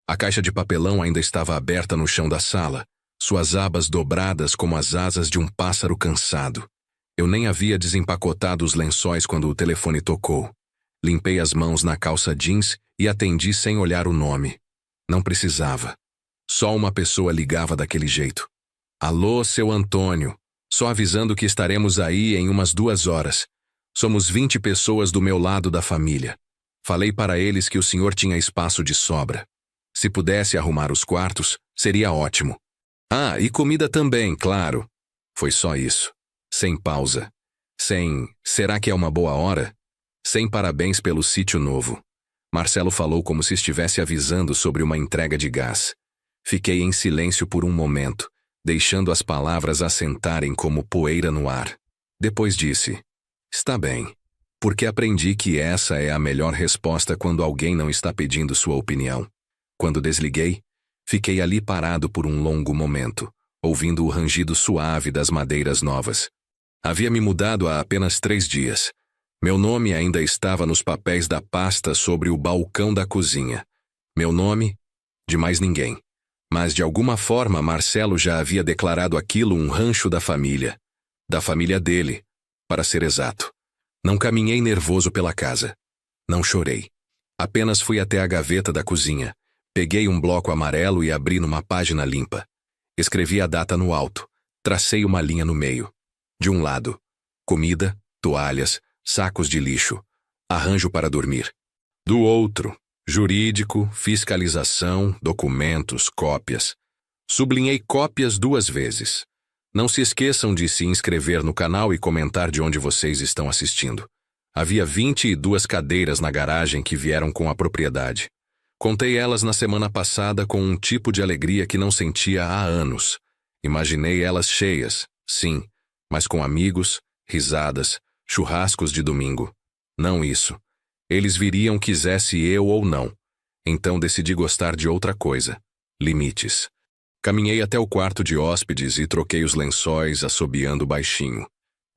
A caixa de papelão ainda estava aberta no chão da sala, suas abas dobradas como as asas de um pássaro cansado. Eu nem havia desempacotado os lençóis quando o telefone tocou. Limpei as mãos na calça jeans e atendi sem olhar o nome. Não precisava. Só uma pessoa ligava daquele jeito. Alô, seu Antônio. Só avisando que estaremos aí em umas 2 horas. Somos 20 pessoas do meu lado da família. Falei para eles que o senhor tinha espaço de sobra. Se pudesse arrumar os quartos, seria ótimo. Ah, e comida também, claro. Foi só isso. Sem pausa. Sem será que é uma boa hora? Sem parabéns pelo sítio novo. Marcelo falou como se estivesse avisando sobre uma entrega de gás. Fiquei em silêncio por um momento, deixando as palavras assentarem como poeira no ar. Depois disse: está bem. Porque aprendi que essa é a melhor resposta quando alguém não está pedindo sua opinião. Quando desliguei, fiquei ali parado por um longo momento, ouvindo o rangido suave das madeiras novas. Havia me mudado há apenas 3 dias. Meu nome ainda estava nos papéis da pasta sobre o balcão da cozinha. Meu nome? De mais ninguém. Mas de alguma forma Marcelo já havia declarado aquilo um rancho da família. Da família dele, para ser exato. Não caminhei nervoso pela casa. Não chorei. Apenas fui até a gaveta da cozinha. Peguei um bloco amarelo e abri numa página limpa. Escrevi a data no alto. Tracei uma linha no meio. De um lado, comida, toalhas, sacos de lixo, arranjo para dormir. Do outro, jurídico, fiscalização, documentos, cópias. Sublinhei cópias 2 vezes. Não se esqueçam de se inscrever no canal e comentar de onde vocês estão assistindo. Havia 22 cadeiras na garagem que vieram com a propriedade. Contei elas na semana passada com um tipo de alegria que não sentia há anos. Imaginei elas cheias, sim, mas com amigos, risadas, churrascos de domingo. Não isso. Eles viriam quisesse eu ou não. Então decidi gostar de outra coisa. Limites. Caminhei até o quarto de hóspedes e troquei os lençóis assobiando baixinho.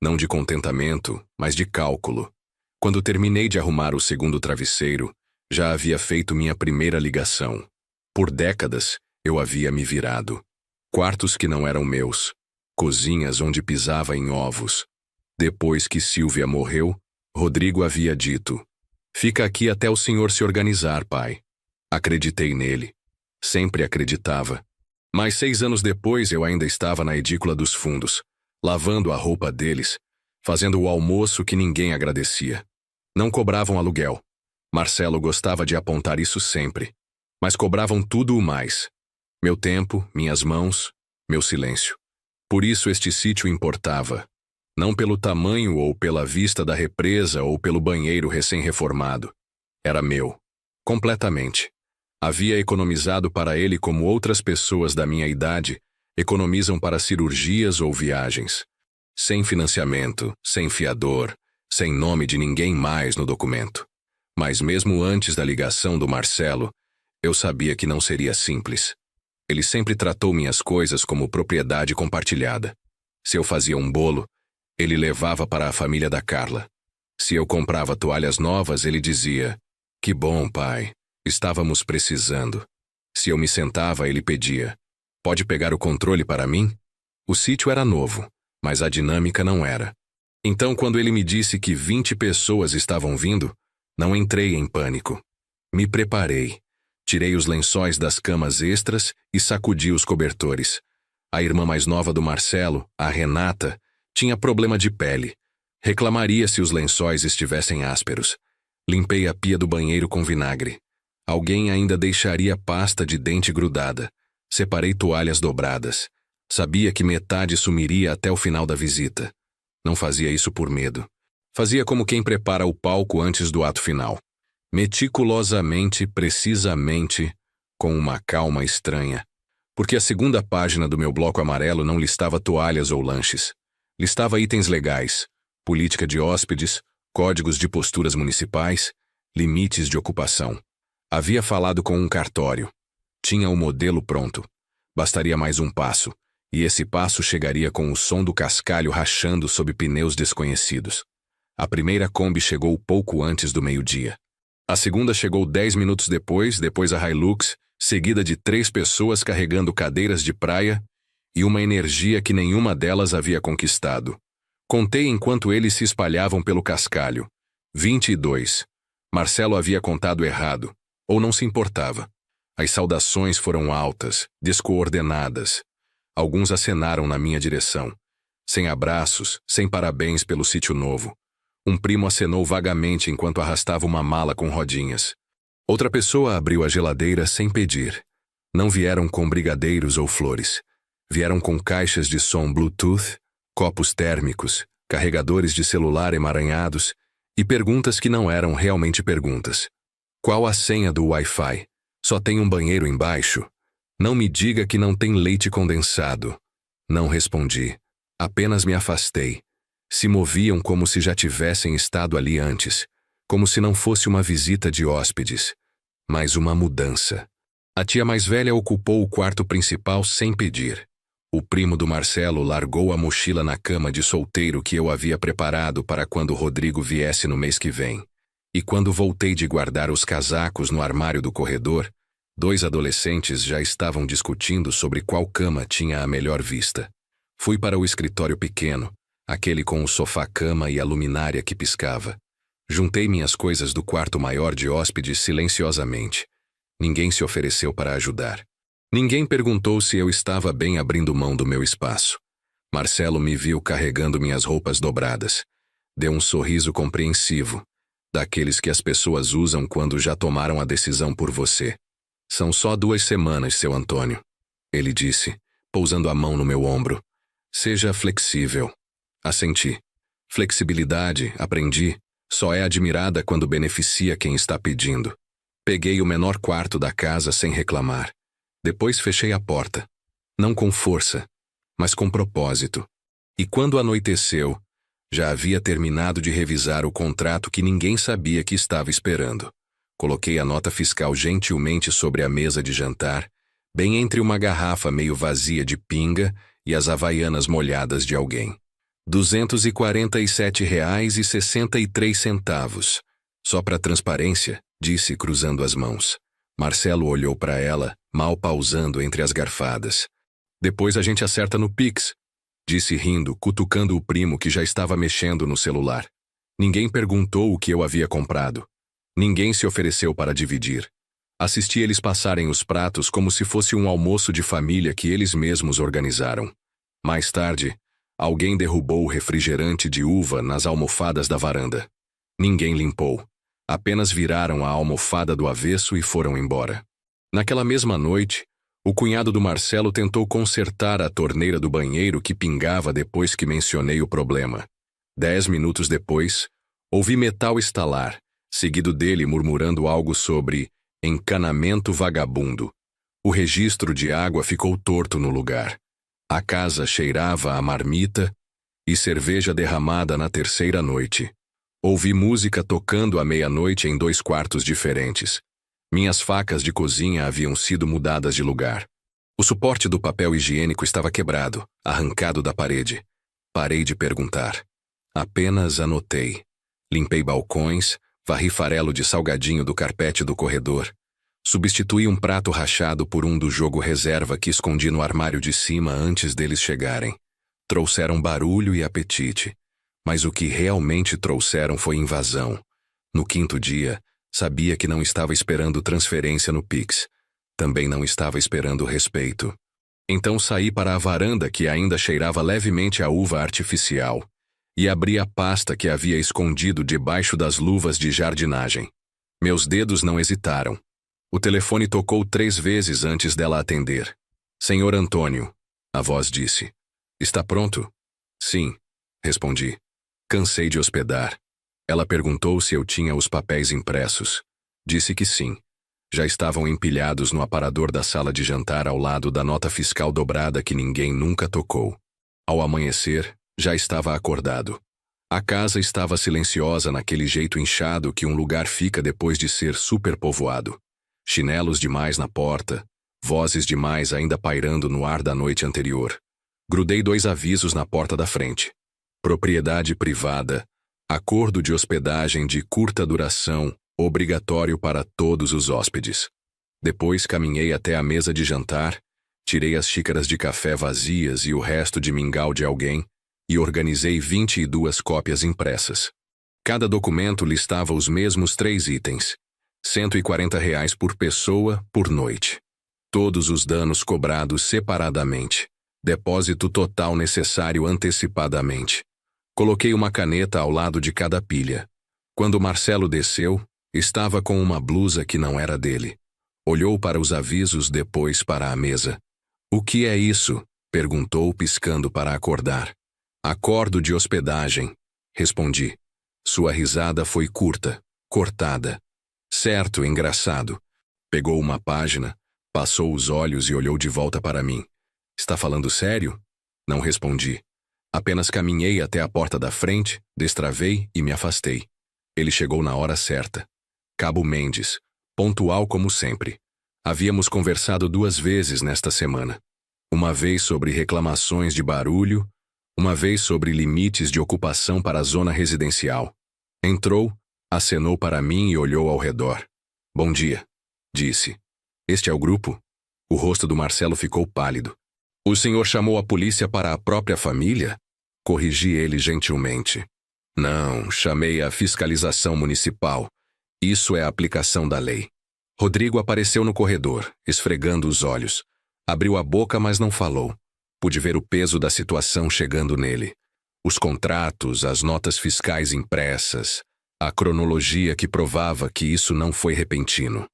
Não de contentamento, mas de cálculo. Quando terminei de arrumar o segundo travesseiro, já havia feito minha primeira ligação. Por décadas, eu havia me virado. Quartos que não eram meus. Cozinhas onde pisava em ovos. Depois que Silvia morreu, Rodrigo havia dito: fica aqui até o senhor se organizar, pai. Acreditei nele. Sempre acreditava. Mas 6 anos depois eu ainda estava na edícula dos fundos, lavando a roupa deles, fazendo o almoço que ninguém agradecia. Não cobravam aluguel. Marcelo gostava de apontar isso sempre. Mas cobravam tudo o mais. Meu tempo, minhas mãos, meu silêncio. Por isso este sítio importava. Não pelo tamanho ou pela vista da represa ou pelo banheiro recém-reformado. Era meu. Completamente. Havia economizado para ele como outras pessoas da minha idade economizam para cirurgias ou viagens. Sem financiamento, sem fiador, sem nome de ninguém mais no documento. Mas mesmo antes da ligação do Marcelo, eu sabia que não seria simples. Ele sempre tratou minhas coisas como propriedade compartilhada. Se eu fazia um bolo, ele levava para a família da Carla. Se eu comprava toalhas novas, ele dizia: que bom, pai. Estávamos precisando. Se eu me sentava, ele pedia: pode pegar o controle para mim? O sítio era novo, mas a dinâmica não era. Então, quando ele me disse que 20 pessoas estavam vindo, não entrei em pânico. Me preparei. Tirei os lençóis das camas extras e sacudi os cobertores. A irmã mais nova do Marcelo, a Renata, tinha problema de pele. Reclamaria se os lençóis estivessem ásperos. Limpei a pia do banheiro com vinagre. Alguém ainda deixaria pasta de dente grudada. Separei toalhas dobradas. Sabia que metade sumiria até o final da visita. Não fazia isso por medo. Fazia como quem prepara o palco antes do ato final. Meticulosamente, precisamente, com uma calma estranha. Porque a segunda página do meu bloco amarelo não listava toalhas ou lanches. Listava itens legais, política de hóspedes, códigos de posturas municipais, limites de ocupação. Havia falado com um cartório. Tinha o modelo pronto. Bastaria mais um passo, e esse passo chegaria com o som do cascalho rachando sob pneus desconhecidos. A primeira Kombi chegou pouco antes do meio-dia. A segunda chegou 10 minutos depois a Hilux, seguida de 3 pessoas carregando cadeiras de praia e uma energia que nenhuma delas havia conquistado. Contei enquanto eles se espalhavam pelo cascalho. 22. Marcelo havia contado errado, ou não se importava. As saudações foram altas, descoordenadas. Alguns acenaram na minha direção. Sem abraços, sem parabéns pelo sítio novo. Um primo acenou vagamente enquanto arrastava uma mala com rodinhas. Outra pessoa abriu a geladeira sem pedir. Não vieram com brigadeiros ou flores. Vieram com caixas de som Bluetooth, copos térmicos, carregadores de celular emaranhados e perguntas que não eram realmente perguntas. Qual a senha do Wi-Fi? Só tem um banheiro embaixo? Não me diga que não tem leite condensado. Não respondi. Apenas me afastei. Se moviam como se já tivessem estado ali antes, como se não fosse uma visita de hóspedes, mas uma mudança. A tia mais velha ocupou o quarto principal sem pedir. O primo do Marcelo largou a mochila na cama de solteiro que eu havia preparado para quando Rodrigo viesse no mês que vem. E quando voltei de guardar os casacos no armário do corredor, 2 adolescentes já estavam discutindo sobre qual cama tinha a melhor vista. Fui para o escritório pequeno, aquele com o sofá-cama e a luminária que piscava. Juntei minhas coisas do quarto maior de hóspedes silenciosamente. Ninguém se ofereceu para ajudar. Ninguém perguntou se eu estava bem abrindo mão do meu espaço. Marcelo me viu carregando minhas roupas dobradas. Deu um sorriso compreensivo, daqueles que as pessoas usam quando já tomaram a decisão por você. São só 2 semanas, seu Antônio. Ele disse, pousando a mão no meu ombro. Seja flexível. Assenti. Flexibilidade, aprendi, só é admirada quando beneficia quem está pedindo. Peguei o menor quarto da casa sem reclamar. Depois fechei a porta. Não com força, mas com propósito. E quando anoiteceu, já havia terminado de revisar o contrato que ninguém sabia que estava esperando. Coloquei a nota fiscal gentilmente sobre a mesa de jantar, bem entre uma garrafa meio vazia de pinga e as havaianas molhadas de alguém. R$ 247,63. Só para transparência, disse cruzando as mãos. Marcelo olhou para ela, mal pausando entre as garfadas. Depois a gente acerta no Pix, disse rindo, cutucando o primo que já estava mexendo no celular. Ninguém perguntou o que eu havia comprado. Ninguém se ofereceu para dividir. Assisti eles passarem os pratos como se fosse um almoço de família que eles mesmos organizaram. Mais tarde, alguém derrubou o refrigerante de uva nas almofadas da varanda. Ninguém limpou. Apenas viraram a almofada do avesso e foram embora. Naquela mesma noite, o cunhado do Marcelo tentou consertar a torneira do banheiro que pingava depois que mencionei o problema. 10 minutos depois, ouvi metal estalar, seguido dele murmurando algo sobre encanamento vagabundo. O registro de água ficou torto no lugar. A casa cheirava a marmita e cerveja derramada na 3ª noite. Ouvi música tocando à meia-noite em 2 quartos diferentes. Minhas facas de cozinha haviam sido mudadas de lugar. O suporte do papel higiênico estava quebrado, arrancado da parede. Parei de perguntar. Apenas anotei. Limpei balcões, varri farelo de salgadinho do carpete do corredor. Substituí um prato rachado por um do jogo reserva que escondi no armário de cima antes deles chegarem. Trouxeram barulho e apetite. Mas o que realmente trouxeram foi invasão. No 5º dia, sabia que não estava esperando transferência no Pix. Também não estava esperando respeito. Então saí para a varanda que ainda cheirava levemente a uva artificial e abri a pasta que havia escondido debaixo das luvas de jardinagem. Meus dedos não hesitaram. O telefone tocou 3 vezes antes dela atender. Senhor Antônio, a voz disse. Está pronto? Sim, respondi. Cansei de hospedar. Ela perguntou se eu tinha os papéis impressos. Disse que sim. Já estavam empilhados no aparador da sala de jantar ao lado da nota fiscal dobrada que ninguém nunca tocou. Ao amanhecer, já estava acordado. A casa estava silenciosa naquele jeito inchado que um lugar fica depois de ser superpovoado. Chinelos demais na porta, vozes demais ainda pairando no ar da noite anterior. Grudei 2 avisos na porta da frente. Propriedade privada. Acordo de hospedagem de curta duração, obrigatório para todos os hóspedes. Depois caminhei até a mesa de jantar, tirei as xícaras de café vazias e o resto de mingau de alguém e organizei 22 cópias impressas. Cada documento listava os mesmos 3 itens. R$ 140 por pessoa, por noite. Todos os danos cobrados separadamente. Depósito total necessário antecipadamente. Coloquei uma caneta ao lado de cada pilha. Quando Marcelo desceu, estava com uma blusa que não era dele. Olhou para os avisos, depois para a mesa. "O que é isso?" perguntou, piscando para acordar. "Acordo de hospedagem", respondi. Sua risada foi curta, cortada. "Certo, engraçado." Pegou uma página, passou os olhos e olhou de volta para mim. "Está falando sério?" Não respondi. Apenas caminhei até a porta da frente, destravei e me afastei. Ele chegou na hora certa. Cabo Mendes, pontual como sempre. Havíamos conversado 2 vezes nesta semana. Uma vez sobre reclamações de barulho, uma vez sobre limites de ocupação para a zona residencial. Entrou, acenou para mim e olhou ao redor. "Bom dia", disse. "Este é o grupo?" O rosto do Marcelo ficou pálido. "O senhor chamou a polícia para a própria família?" Corrigi ele gentilmente. "Não, chamei a fiscalização municipal. Isso é a aplicação da lei." Rodrigo apareceu no corredor, esfregando os olhos. Abriu a boca, mas não falou. Pude ver o peso da situação chegando nele. Os contratos, as notas fiscais impressas, a cronologia que provava que isso não foi repentino.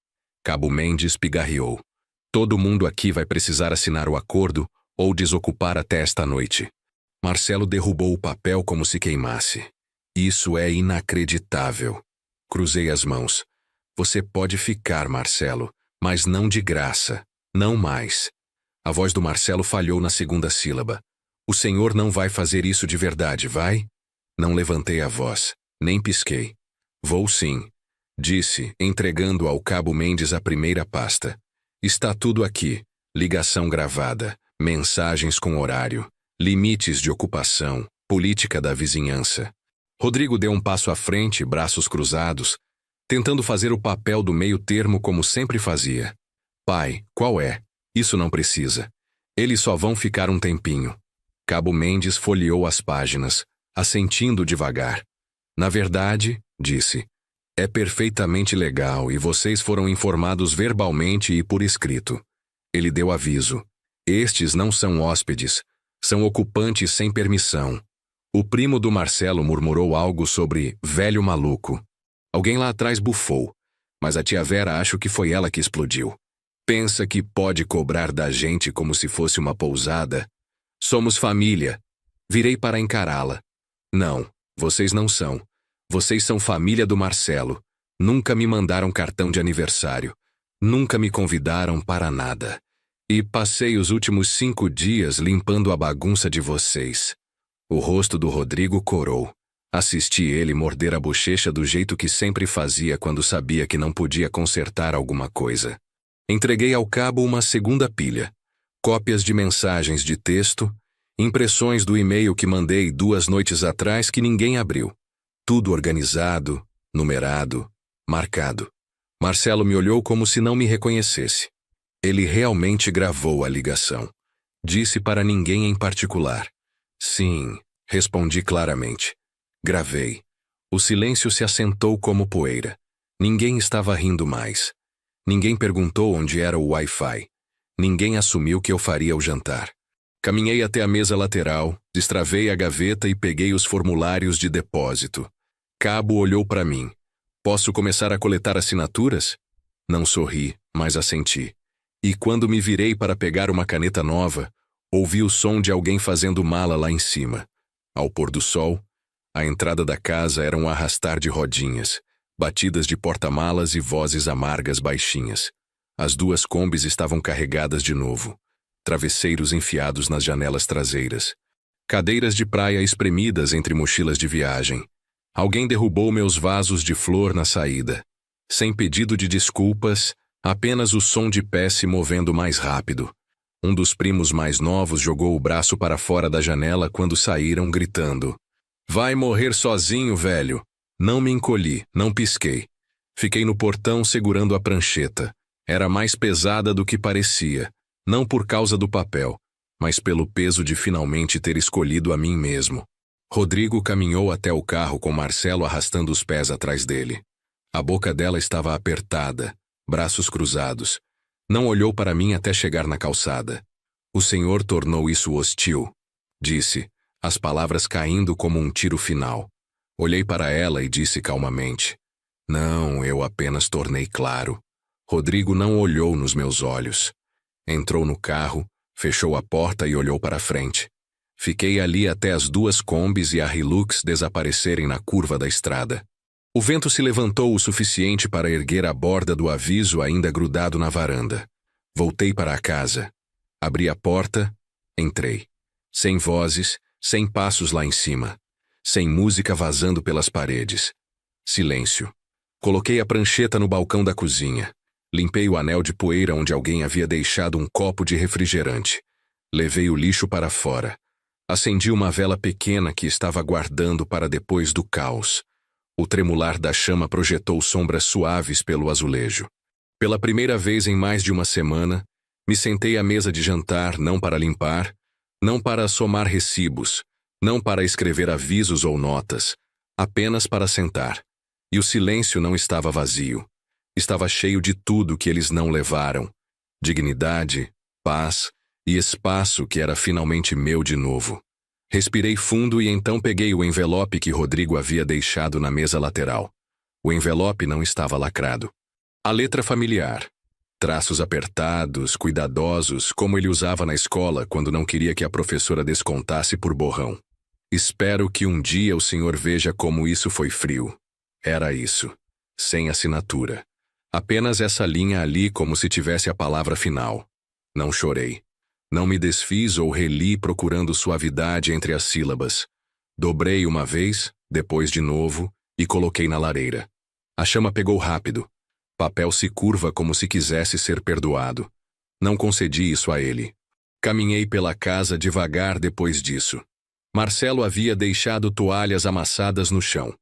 Cabo Mendes pigarreou. "Todo mundo aqui vai precisar assinar o acordo ou desocupar até esta noite." Marcelo derrubou o papel como se queimasse. "Isso é inacreditável." Cruzei as mãos. "Você pode ficar, Marcelo, mas não de graça. Não mais." A voz do Marcelo falhou na segunda sílaba. "O senhor não vai fazer isso de verdade, vai?" Não levantei a voz, nem pisquei. "Vou sim", disse, entregando ao Cabo Mendes a primeira pasta. "Está tudo aqui. Ligação gravada, mensagens com horário, limites de ocupação, política da vizinhança." Rodrigo deu um passo à frente, braços cruzados, tentando fazer o papel do meio termo como sempre fazia. "Pai, qual é? Isso não precisa. Eles só vão ficar um tempinho." Cabo Mendes folheou as páginas, assentindo devagar. "Na verdade", disse, "é perfeitamente legal e vocês foram informados verbalmente e por escrito." Ele deu aviso. "Estes não são hóspedes, são ocupantes sem permissão." O primo do Marcelo murmurou algo sobre "velho maluco." Alguém lá atrás bufou, mas a tia Vera acho que foi ela que explodiu. "Pensa que pode cobrar da gente como se fosse uma pousada? Somos família." Virei para encará-la. "Não, vocês não são. Vocês são família do Marcelo. Nunca me mandaram cartão de aniversário. Nunca me convidaram para nada. E passei os últimos 5 dias limpando a bagunça de vocês." O rosto do Rodrigo corou. Assisti ele morder a bochecha do jeito que sempre fazia quando sabia que não podia consertar alguma coisa. Entreguei ao cabo uma segunda pilha. Cópias de mensagens de texto, impressões do e-mail que mandei 2 noites atrás que ninguém abriu. Tudo organizado, numerado, marcado. Marcelo me olhou como se não me reconhecesse. Ele realmente gravou a ligação. Disse para ninguém em particular. "Sim", respondi claramente. Gravei. O silêncio se assentou como poeira. Ninguém estava rindo mais. Ninguém perguntou onde era o Wi-Fi. Ninguém assumiu que eu faria o jantar. Caminhei até a mesa lateral, destravei a gaveta e peguei os formulários de depósito. Cabo olhou para mim. "Posso começar a coletar assinaturas?" Não sorri, mas assenti. E quando me virei para pegar uma caneta nova, ouvi o som de alguém fazendo mala lá em cima. Ao pôr do sol, a entrada da casa era um arrastar de rodinhas, batidas de porta-malas e vozes amargas baixinhas. As 2 combis estavam carregadas de novo. Travesseiros enfiados nas janelas traseiras. Cadeiras de praia espremidas entre mochilas de viagem. Alguém derrubou meus vasos de flor na saída. Sem pedido de desculpas, apenas o som de pé se movendo mais rápido. Um dos primos mais novos jogou o braço para fora da janela quando saíram, gritando: "Vai morrer sozinho, velho." Não me encolhi, não pisquei. Fiquei no portão segurando a prancheta. Era mais pesada do que parecia, não por causa do papel, mas pelo peso de finalmente ter escolhido a mim mesmo. Rodrigo caminhou até o carro com Marcelo arrastando os pés atrás dele. A boca dela estava apertada, braços cruzados. Não olhou para mim até chegar na calçada. O senhor tornou isso hostil, disse, as palavras caindo como um tiro final. Olhei para ela e disse calmamente: não, eu apenas tornei claro. Rodrigo não olhou nos meus olhos. Entrou no carro, fechou a porta e olhou para frente. Fiquei ali até as duas Kombis e a Hilux desaparecerem na curva da estrada. O vento se levantou o suficiente para erguer a borda do aviso ainda grudado na varanda. Voltei para a casa. Abri a porta, entrei. Sem vozes, sem passos lá em cima. Sem música vazando pelas paredes. Silêncio. Coloquei a prancheta no balcão da cozinha. Limpei o anel de poeira onde alguém havia deixado um copo de refrigerante. Levei o lixo para fora. Acendi uma vela pequena que estava guardando para depois do caos. O tremular da chama projetou sombras suaves pelo azulejo. Pela primeira vez em mais de uma semana, me sentei à mesa de jantar não para limpar, não para somar recibos, não para escrever avisos ou notas, apenas para sentar. E o silêncio não estava vazio. Estava cheio de tudo que eles não levaram. Dignidade, paz e espaço que era finalmente meu de novo. Respirei fundo e então peguei o envelope que Rodrigo havia deixado na mesa lateral. O envelope não estava lacrado. A letra familiar. Traços apertados, cuidadosos, como ele usava na escola quando não queria que a professora descontasse por borrão. Espero que um dia o senhor veja como isso foi frio. Era isso. Sem assinatura. Apenas essa linha ali como se tivesse a palavra final. Não chorei. Não me desfiz ou reli procurando suavidade entre as sílabas. Dobrei uma vez, depois de novo, e coloquei na lareira. A chama pegou rápido. Papel se curva como se quisesse ser perdoado. Não concedi isso a ele. Caminhei pela casa devagar depois disso. Marcelo havia deixado toalhas amassadas no chão.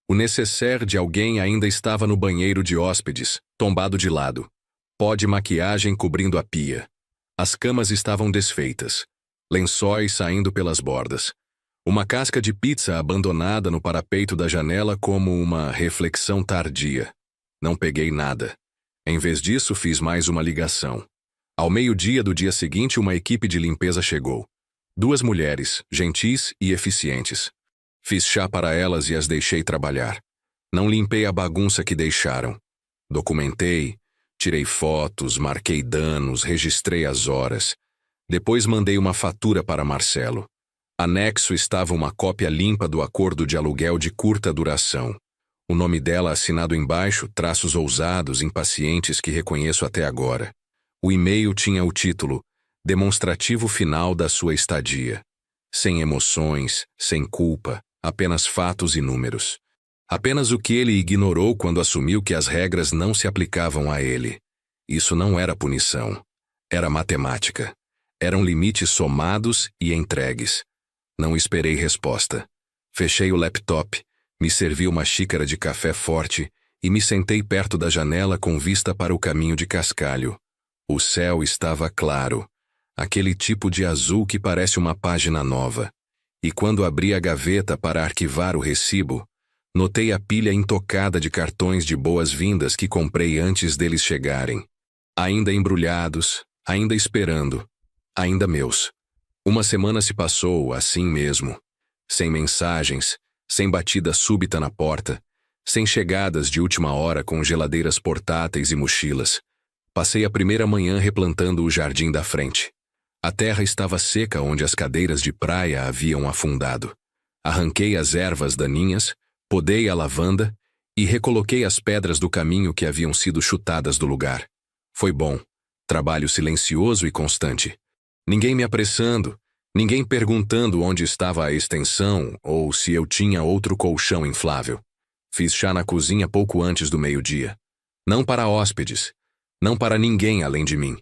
O necessaire de alguém ainda estava no banheiro de hóspedes, tombado de lado. Pó de maquiagem cobrindo a pia. As camas estavam desfeitas. Lençóis saindo pelas bordas. Uma casca de pizza abandonada no parapeito da janela como uma reflexão tardia. Não peguei nada. Em vez disso, fiz mais uma ligação. Ao meio-dia do dia seguinte, uma equipe de limpeza chegou. 2 mulheres, gentis e eficientes. Fiz chá para elas e as deixei trabalhar. Não limpei a bagunça que deixaram. Documentei, tirei fotos, marquei danos, registrei as horas. Depois mandei uma fatura para Marcelo. Anexo estava uma cópia limpa do acordo de aluguel de curta duração. O nome dela assinado embaixo, traços ousados, impacientes que reconheço até agora. O e-mail tinha o título Demonstrativo final da sua estadia. Sem emoções, sem culpa, apenas fatos e números. Apenas o que ele ignorou quando assumiu que as regras não se aplicavam a ele. Isso não era punição. Era matemática. Eram limites somados e entregues. Não esperei resposta. Fechei o laptop, me servi uma xícara de café forte e me sentei perto da janela com vista para o caminho de cascalho. O céu estava claro. Aquele tipo de azul que parece uma página nova. E quando abri a gaveta para arquivar o recibo, notei a pilha intocada de cartões de boas-vindas que comprei antes deles chegarem. Ainda embrulhados, ainda esperando, ainda meus. Uma semana se passou assim mesmo. Sem mensagens, sem batida súbita na porta, sem chegadas de última hora com geladeiras portáteis e mochilas. Passei a primeira manhã replantando o jardim da frente. A terra estava seca onde as cadeiras de praia haviam afundado. Arranquei as ervas daninhas, podei a lavanda e recoloquei as pedras do caminho que haviam sido chutadas do lugar. Foi bom. Trabalho silencioso e constante. Ninguém me apressando, ninguém perguntando onde estava a extensão ou se eu tinha outro colchão inflável. Fiz chá na cozinha pouco antes do meio-dia. Não para hóspedes, não para ninguém além de mim.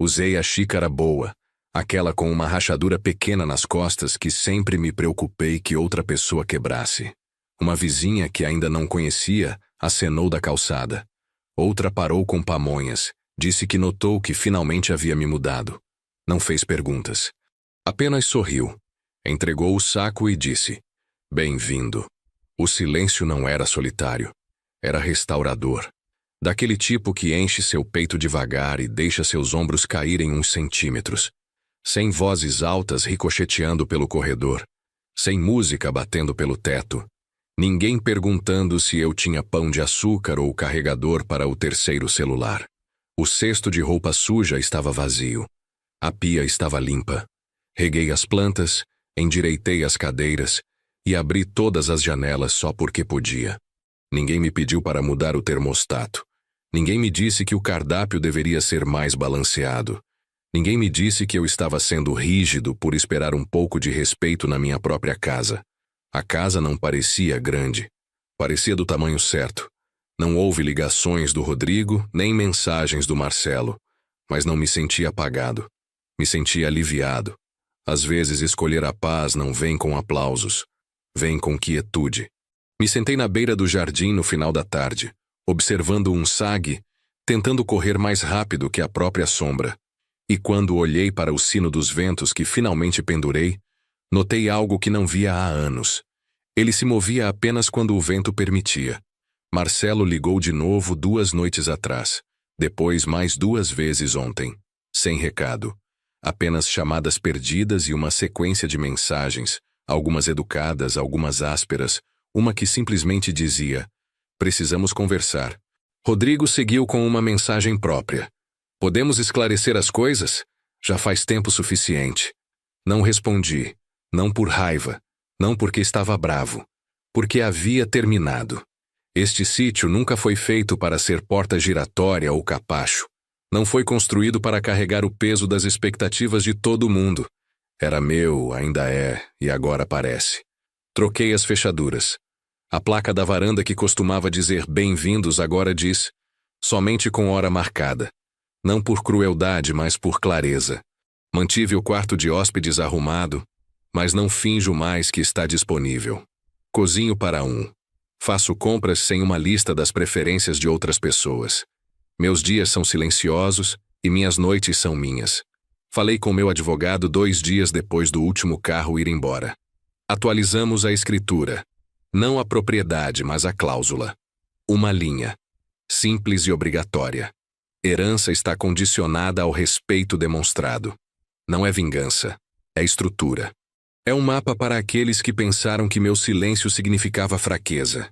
Usei a xícara boa, aquela com uma rachadura pequena nas costas que sempre me preocupei que outra pessoa quebrasse. Uma vizinha que ainda não conhecia acenou da calçada. Outra parou com pamonhas, Disse que notou que finalmente havia me mudado. Não fez perguntas. Apenas sorriu. Entregou o saco e disse: "Bem-vindo." O silêncio não era solitário. Era restaurador. Daquele tipo que enche seu peito devagar e deixa seus ombros caírem uns centímetros. Sem vozes altas ricocheteando pelo corredor. Sem música batendo pelo teto. Ninguém perguntando se eu tinha pão de açúcar ou carregador para o terceiro celular. O cesto de roupa suja estava vazio. A pia estava limpa. Reguei as plantas, endireitei as cadeiras e abri todas as janelas só porque podia. Ninguém me pediu para mudar o termostato. Ninguém me disse que o cardápio deveria ser mais balanceado. Ninguém me disse que eu estava sendo rígido por esperar um pouco de respeito na minha própria casa. A casa não parecia grande. Parecia do tamanho certo. Não houve ligações do Rodrigo, nem mensagens do Marcelo. Mas não me sentia apagado. Me sentia aliviado. Às vezes escolher a paz não vem com aplausos. Vem com quietude. Me sentei na beira do jardim no final da tarde, observando um sague, tentando correr mais rápido que a própria sombra. E quando olhei para o sino dos ventos que finalmente pendurei, notei algo que não via há anos. Ele se movia apenas quando o vento permitia. Marcelo ligou de novo 2 noites atrás, depois mais 2 vezes ontem. Sem recado. Apenas chamadas perdidas e uma sequência de mensagens, algumas educadas, algumas ásperas, uma que simplesmente dizia: "Precisamos conversar." Rodrigo seguiu com uma mensagem própria: "Podemos esclarecer as coisas? Já faz tempo suficiente." Não respondi, não por raiva, não porque estava bravo, porque havia terminado. Este sítio nunca foi feito para ser porta giratória ou capacho. Não foi construído para carregar o peso das expectativas de todo mundo. Era meu, ainda é, e agora parece. Troquei as fechaduras. A placa da varanda que costumava dizer "bem-vindos" agora diz "somente com hora marcada." Não por crueldade, mas por clareza. Mantive o quarto de hóspedes arrumado, mas não finjo mais que está disponível. Cozinho para um. Faço compras sem uma lista das preferências de outras pessoas. Meus dias são silenciosos e minhas noites são minhas. Falei com meu advogado 2 dias depois do último carro ir embora. Atualizamos a escritura. Não a propriedade, mas a cláusula. Uma linha. Simples e obrigatória. Herança está condicionada ao respeito demonstrado. Não é vingança. É estrutura. É um mapa para aqueles que pensaram que meu silêncio significava fraqueza.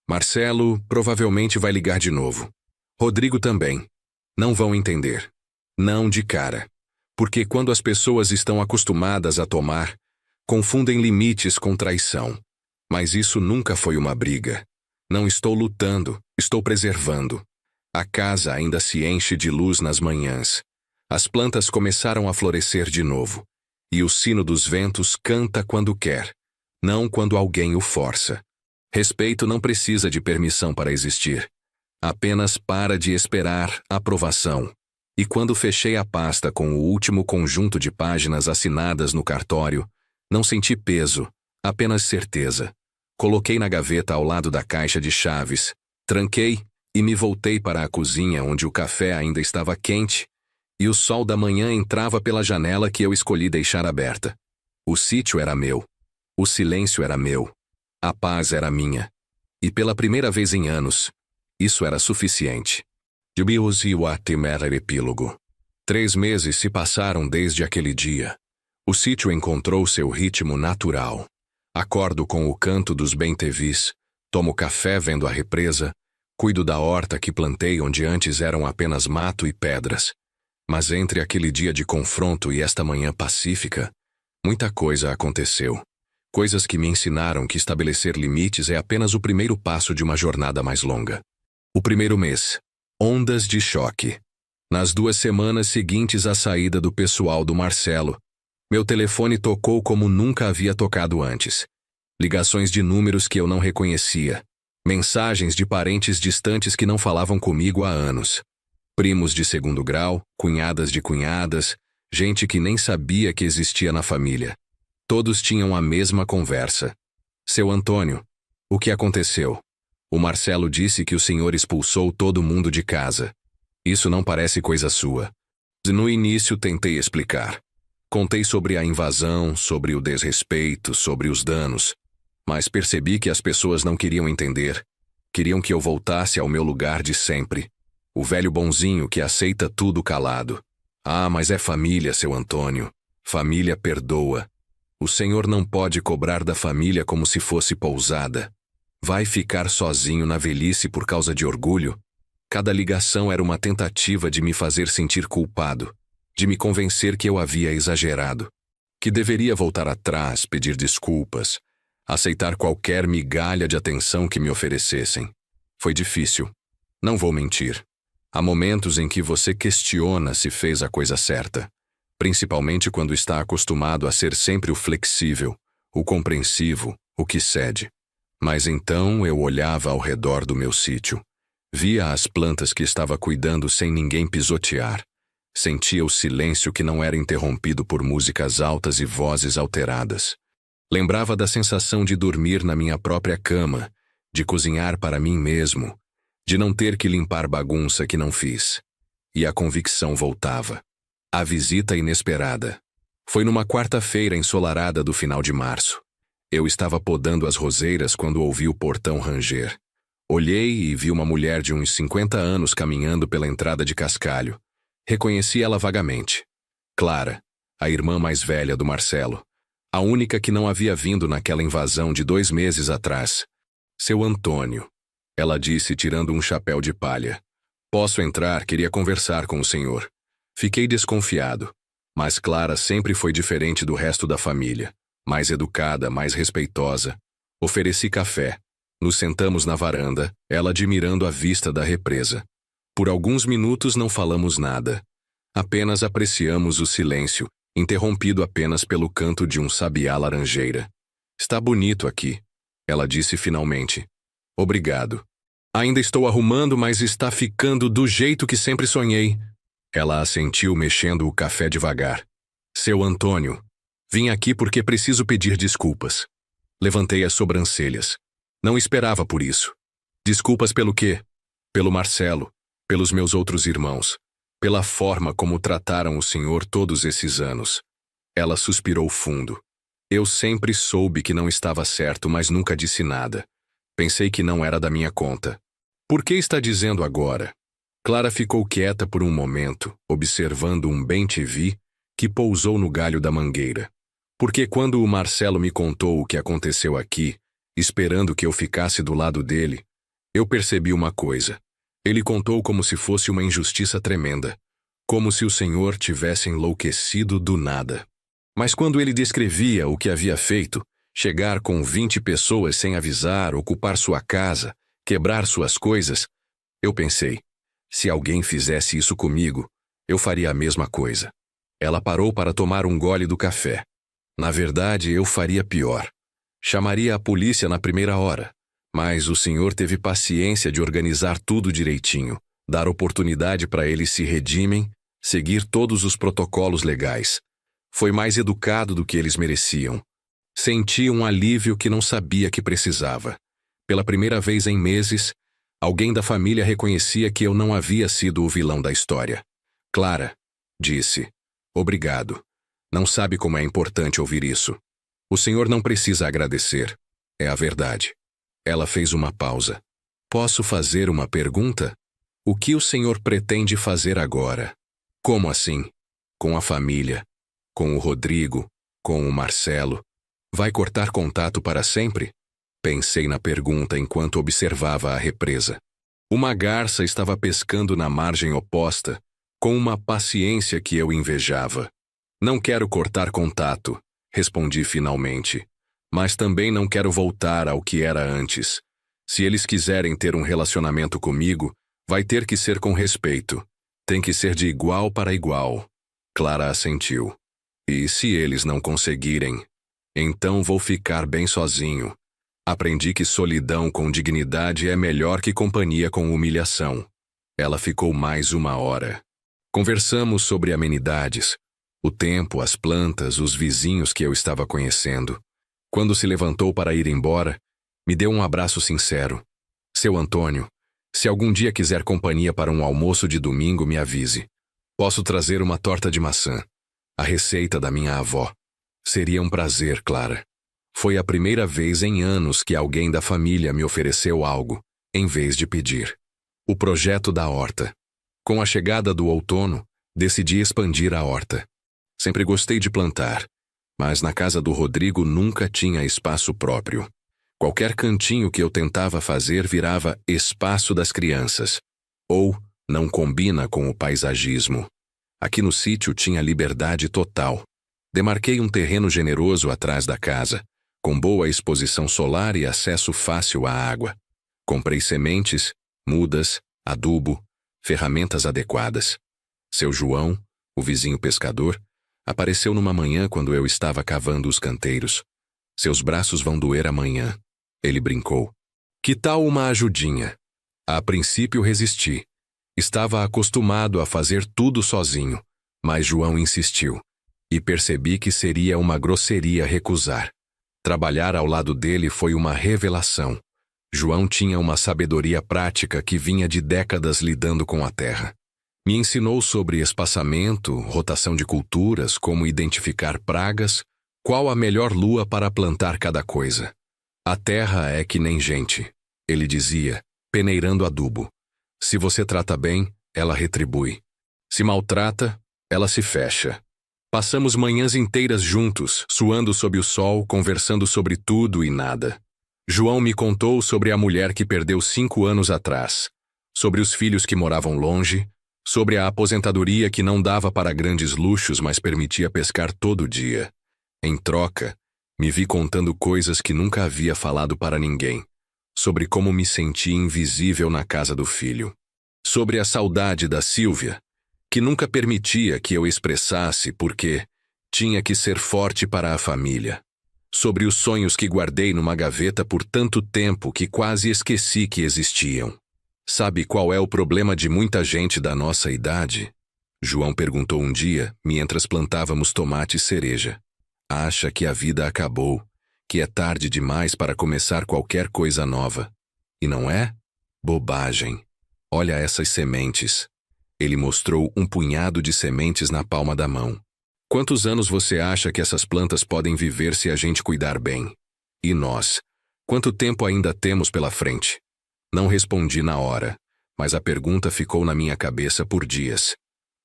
Marcelo provavelmente vai ligar de novo. Rodrigo também. Não vão entender. Não de cara. Porque quando as pessoas estão acostumadas a tomar, confundem limites com traição. Mas isso nunca foi uma briga. Não estou lutando, estou preservando. A casa ainda se enche de luz nas manhãs. As plantas começaram a florescer de novo. E o sino dos ventos canta quando quer, não quando alguém o força. Respeito não precisa de permissão para existir. Apenas para de esperar aprovação. E quando fechei a pasta com o último conjunto de páginas assinadas no cartório, não senti peso, apenas certeza. Coloquei na gaveta ao lado da caixa de chaves, tranquei e me voltei para a cozinha onde o café ainda estava quente e o sol da manhã entrava pela janela que eu escolhi deixar aberta. O sítio era meu. O silêncio era meu. A paz era minha. E pela primeira vez em anos, isso era suficiente. Epílogo. 3 meses se passaram desde aquele dia. O sítio encontrou seu ritmo natural. Acordo com o canto dos bem-te-vis, tomo café vendo a represa, cuido da horta que plantei onde antes eram apenas mato e pedras. Mas entre aquele dia de confronto e esta manhã pacífica, muita coisa aconteceu. Coisas que me ensinaram que estabelecer limites é apenas o primeiro passo de uma jornada mais longa. O primeiro mês. Ondas de choque. Nas 2 semanas seguintes à saída do pessoal do Marcelo, meu telefone tocou como nunca havia tocado antes. Ligações de números que eu não reconhecia. Mensagens de parentes distantes que não falavam comigo há anos. Primos de 2º grau, cunhadas de cunhadas, gente que nem sabia que existia na família. Todos tinham a mesma conversa. Seu Antônio, o que aconteceu? O Marcelo disse que o senhor expulsou todo mundo de casa. Isso não parece coisa sua. No início tentei explicar. Contei sobre a invasão, sobre o desrespeito, sobre os danos. Mas percebi que as pessoas não queriam entender. Queriam que eu voltasse ao meu lugar de sempre. O velho bonzinho que aceita tudo calado. Ah, mas é família, seu Antônio. Família perdoa. O senhor não pode cobrar da família como se fosse pousada. Vai ficar sozinho na velhice por causa de orgulho? Cada ligação era uma tentativa de me fazer sentir culpado, de me convencer que eu havia exagerado, que deveria voltar atrás, pedir desculpas, aceitar qualquer migalha de atenção que me oferecessem. Foi difícil. Não vou mentir. Há momentos em que você questiona se fez a coisa certa, principalmente quando está acostumado a ser sempre o flexível, o compreensivo, o que cede. Mas então eu olhava ao redor do meu sítio. Via as plantas que estava cuidando sem ninguém pisotear. Sentia o silêncio que não era interrompido por músicas altas e vozes alteradas. Lembrava da sensação de dormir na minha própria cama, de cozinhar para mim mesmo, de não ter que limpar bagunça que não fiz. E a convicção voltava. A visita inesperada. Foi numa quarta-feira ensolarada do final de março. Eu estava podando as roseiras quando ouvi o portão ranger. Olhei e vi uma mulher de uns 50 anos caminhando pela entrada de cascalho. Reconheci ela vagamente. Clara, a irmã mais velha do Marcelo. A única que não havia vindo naquela invasão de 2 meses atrás. Seu Antônio, ela disse tirando um chapéu de palha. Posso entrar, queria conversar com o senhor. Fiquei desconfiado. Mas Clara sempre foi diferente do resto da família. Mais educada, mais respeitosa. Ofereci café. Nos sentamos na varanda, ela admirando a vista da represa. Por alguns minutos não falamos nada. Apenas apreciamos o silêncio, interrompido apenas pelo canto de um sabiá laranjeira. Está bonito aqui, ela disse finalmente. Obrigado. Ainda estou arrumando, mas está ficando do jeito que sempre sonhei. Ela assentiu mexendo o café devagar. Seu Antônio, vim aqui porque preciso pedir desculpas. Levantei as sobrancelhas. Não esperava por isso. Desculpas pelo quê? Pelo Marcelo, pelos meus outros irmãos, pela forma como trataram o senhor todos esses anos. Ela suspirou fundo. Eu sempre soube que não estava certo, mas nunca disse nada. Pensei que não era da minha conta. Por que está dizendo agora? Clara ficou quieta por um momento, observando um bem-te-vi que pousou no galho da mangueira. Porque quando o Marcelo me contou o que aconteceu aqui, esperando que eu ficasse do lado dele, eu percebi uma coisa. Ele contou como se fosse uma injustiça tremenda, como se o senhor tivesse enlouquecido do nada. Mas quando ele descrevia o que havia feito, chegar com 20 pessoas sem avisar, ocupar sua casa, quebrar suas coisas, eu pensei, se alguém fizesse isso comigo, eu faria a mesma coisa. Ela parou para tomar um gole do café. Na verdade, eu faria pior. Chamaria a polícia na primeira hora, mas o senhor teve paciência de organizar tudo direitinho, dar oportunidade para eles se redimem, seguir todos os protocolos legais. Foi mais educado do que eles mereciam. Senti um alívio que não sabia que precisava. Pela primeira vez em meses, alguém da família reconhecia que eu não havia sido o vilão da história. Clara, disse, obrigado. Não sabe como é importante ouvir isso. O senhor não precisa agradecer. É a verdade. Ela fez uma pausa. Posso fazer uma pergunta? O que o senhor pretende fazer agora? Como assim? Com a família? Com o Rodrigo? Com o Marcelo? Vai cortar contato para sempre? Pensei na pergunta enquanto observava a represa. Uma garça estava pescando na margem oposta, com uma paciência que eu invejava. Não quero cortar contato, respondi finalmente. Mas também não quero voltar ao que era antes. Se eles quiserem ter um relacionamento comigo, vai ter que ser com respeito. Tem que ser de igual para igual. Clara assentiu. E se eles não conseguirem? Então vou ficar bem sozinho. Aprendi que solidão com dignidade é melhor que companhia com humilhação. Ela ficou mais 1 hora. Conversamos sobre amenidades, o tempo, as plantas, os vizinhos que eu estava conhecendo. Quando se levantou para ir embora, me deu um abraço sincero. Seu Antônio, Se algum dia quiser companhia para um almoço de domingo, me avise. Posso trazer uma torta de maçã. A receita da minha avó. Seria um prazer, Clara. Foi a primeira vez em anos que alguém da família me ofereceu algo, em vez de pedir. O projeto da horta. Com a chegada do outono, decidi expandir a horta. Sempre gostei de plantar, mas na casa do Rodrigo nunca tinha espaço próprio. Qualquer cantinho que eu tentava fazer virava espaço das crianças, ou não combina com o paisagismo. Aqui no sítio tinha liberdade total. Demarquei um terreno generoso atrás da casa, com boa exposição solar e acesso fácil à água. Comprei sementes, mudas, adubo, ferramentas adequadas. Seu João, o vizinho pescador, apareceu numa manhã quando eu estava cavando os canteiros. Seus braços vão doer amanhã. Ele brincou. Que tal uma ajudinha? A princípio resisti. Estava acostumado a fazer tudo sozinho, mas João insistiu. E percebi que seria uma grosseria recusar. Trabalhar ao lado dele foi uma revelação. João tinha uma sabedoria prática que vinha de décadas lidando com a terra. Me ensinou sobre espaçamento, rotação de culturas, como identificar pragas, qual a melhor lua para plantar cada coisa. A terra é que nem gente, ele dizia, peneirando adubo. Se você trata bem, ela retribui. Se maltrata, ela se fecha. Passamos manhãs inteiras juntos, suando sob o sol, conversando sobre tudo e nada. João me contou sobre a mulher que perdeu 5 anos atrás, sobre os filhos que moravam longe, sobre a aposentadoria que não dava para grandes luxos, mas permitia pescar todo dia. Em troca, me vi contando coisas que nunca havia falado para ninguém, sobre como me senti invisível na casa do filho, sobre a saudade da Sílvia, que nunca permitia que eu expressasse porque tinha que ser forte para a família, sobre os sonhos que guardei numa gaveta por tanto tempo que quase esqueci que existiam. Sabe qual é o problema de muita gente da nossa idade? João perguntou um dia, mientras plantávamos tomate e cereja. Acha que a vida acabou, que é tarde demais para começar qualquer coisa nova. E não é? Bobagem. Olha essas sementes. Ele mostrou um punhado de sementes na palma da mão. Quantos anos você acha que essas plantas podem viver se a gente cuidar bem? E nós? Quanto tempo ainda temos pela frente? Não respondi na hora, mas a pergunta ficou na minha cabeça por dias.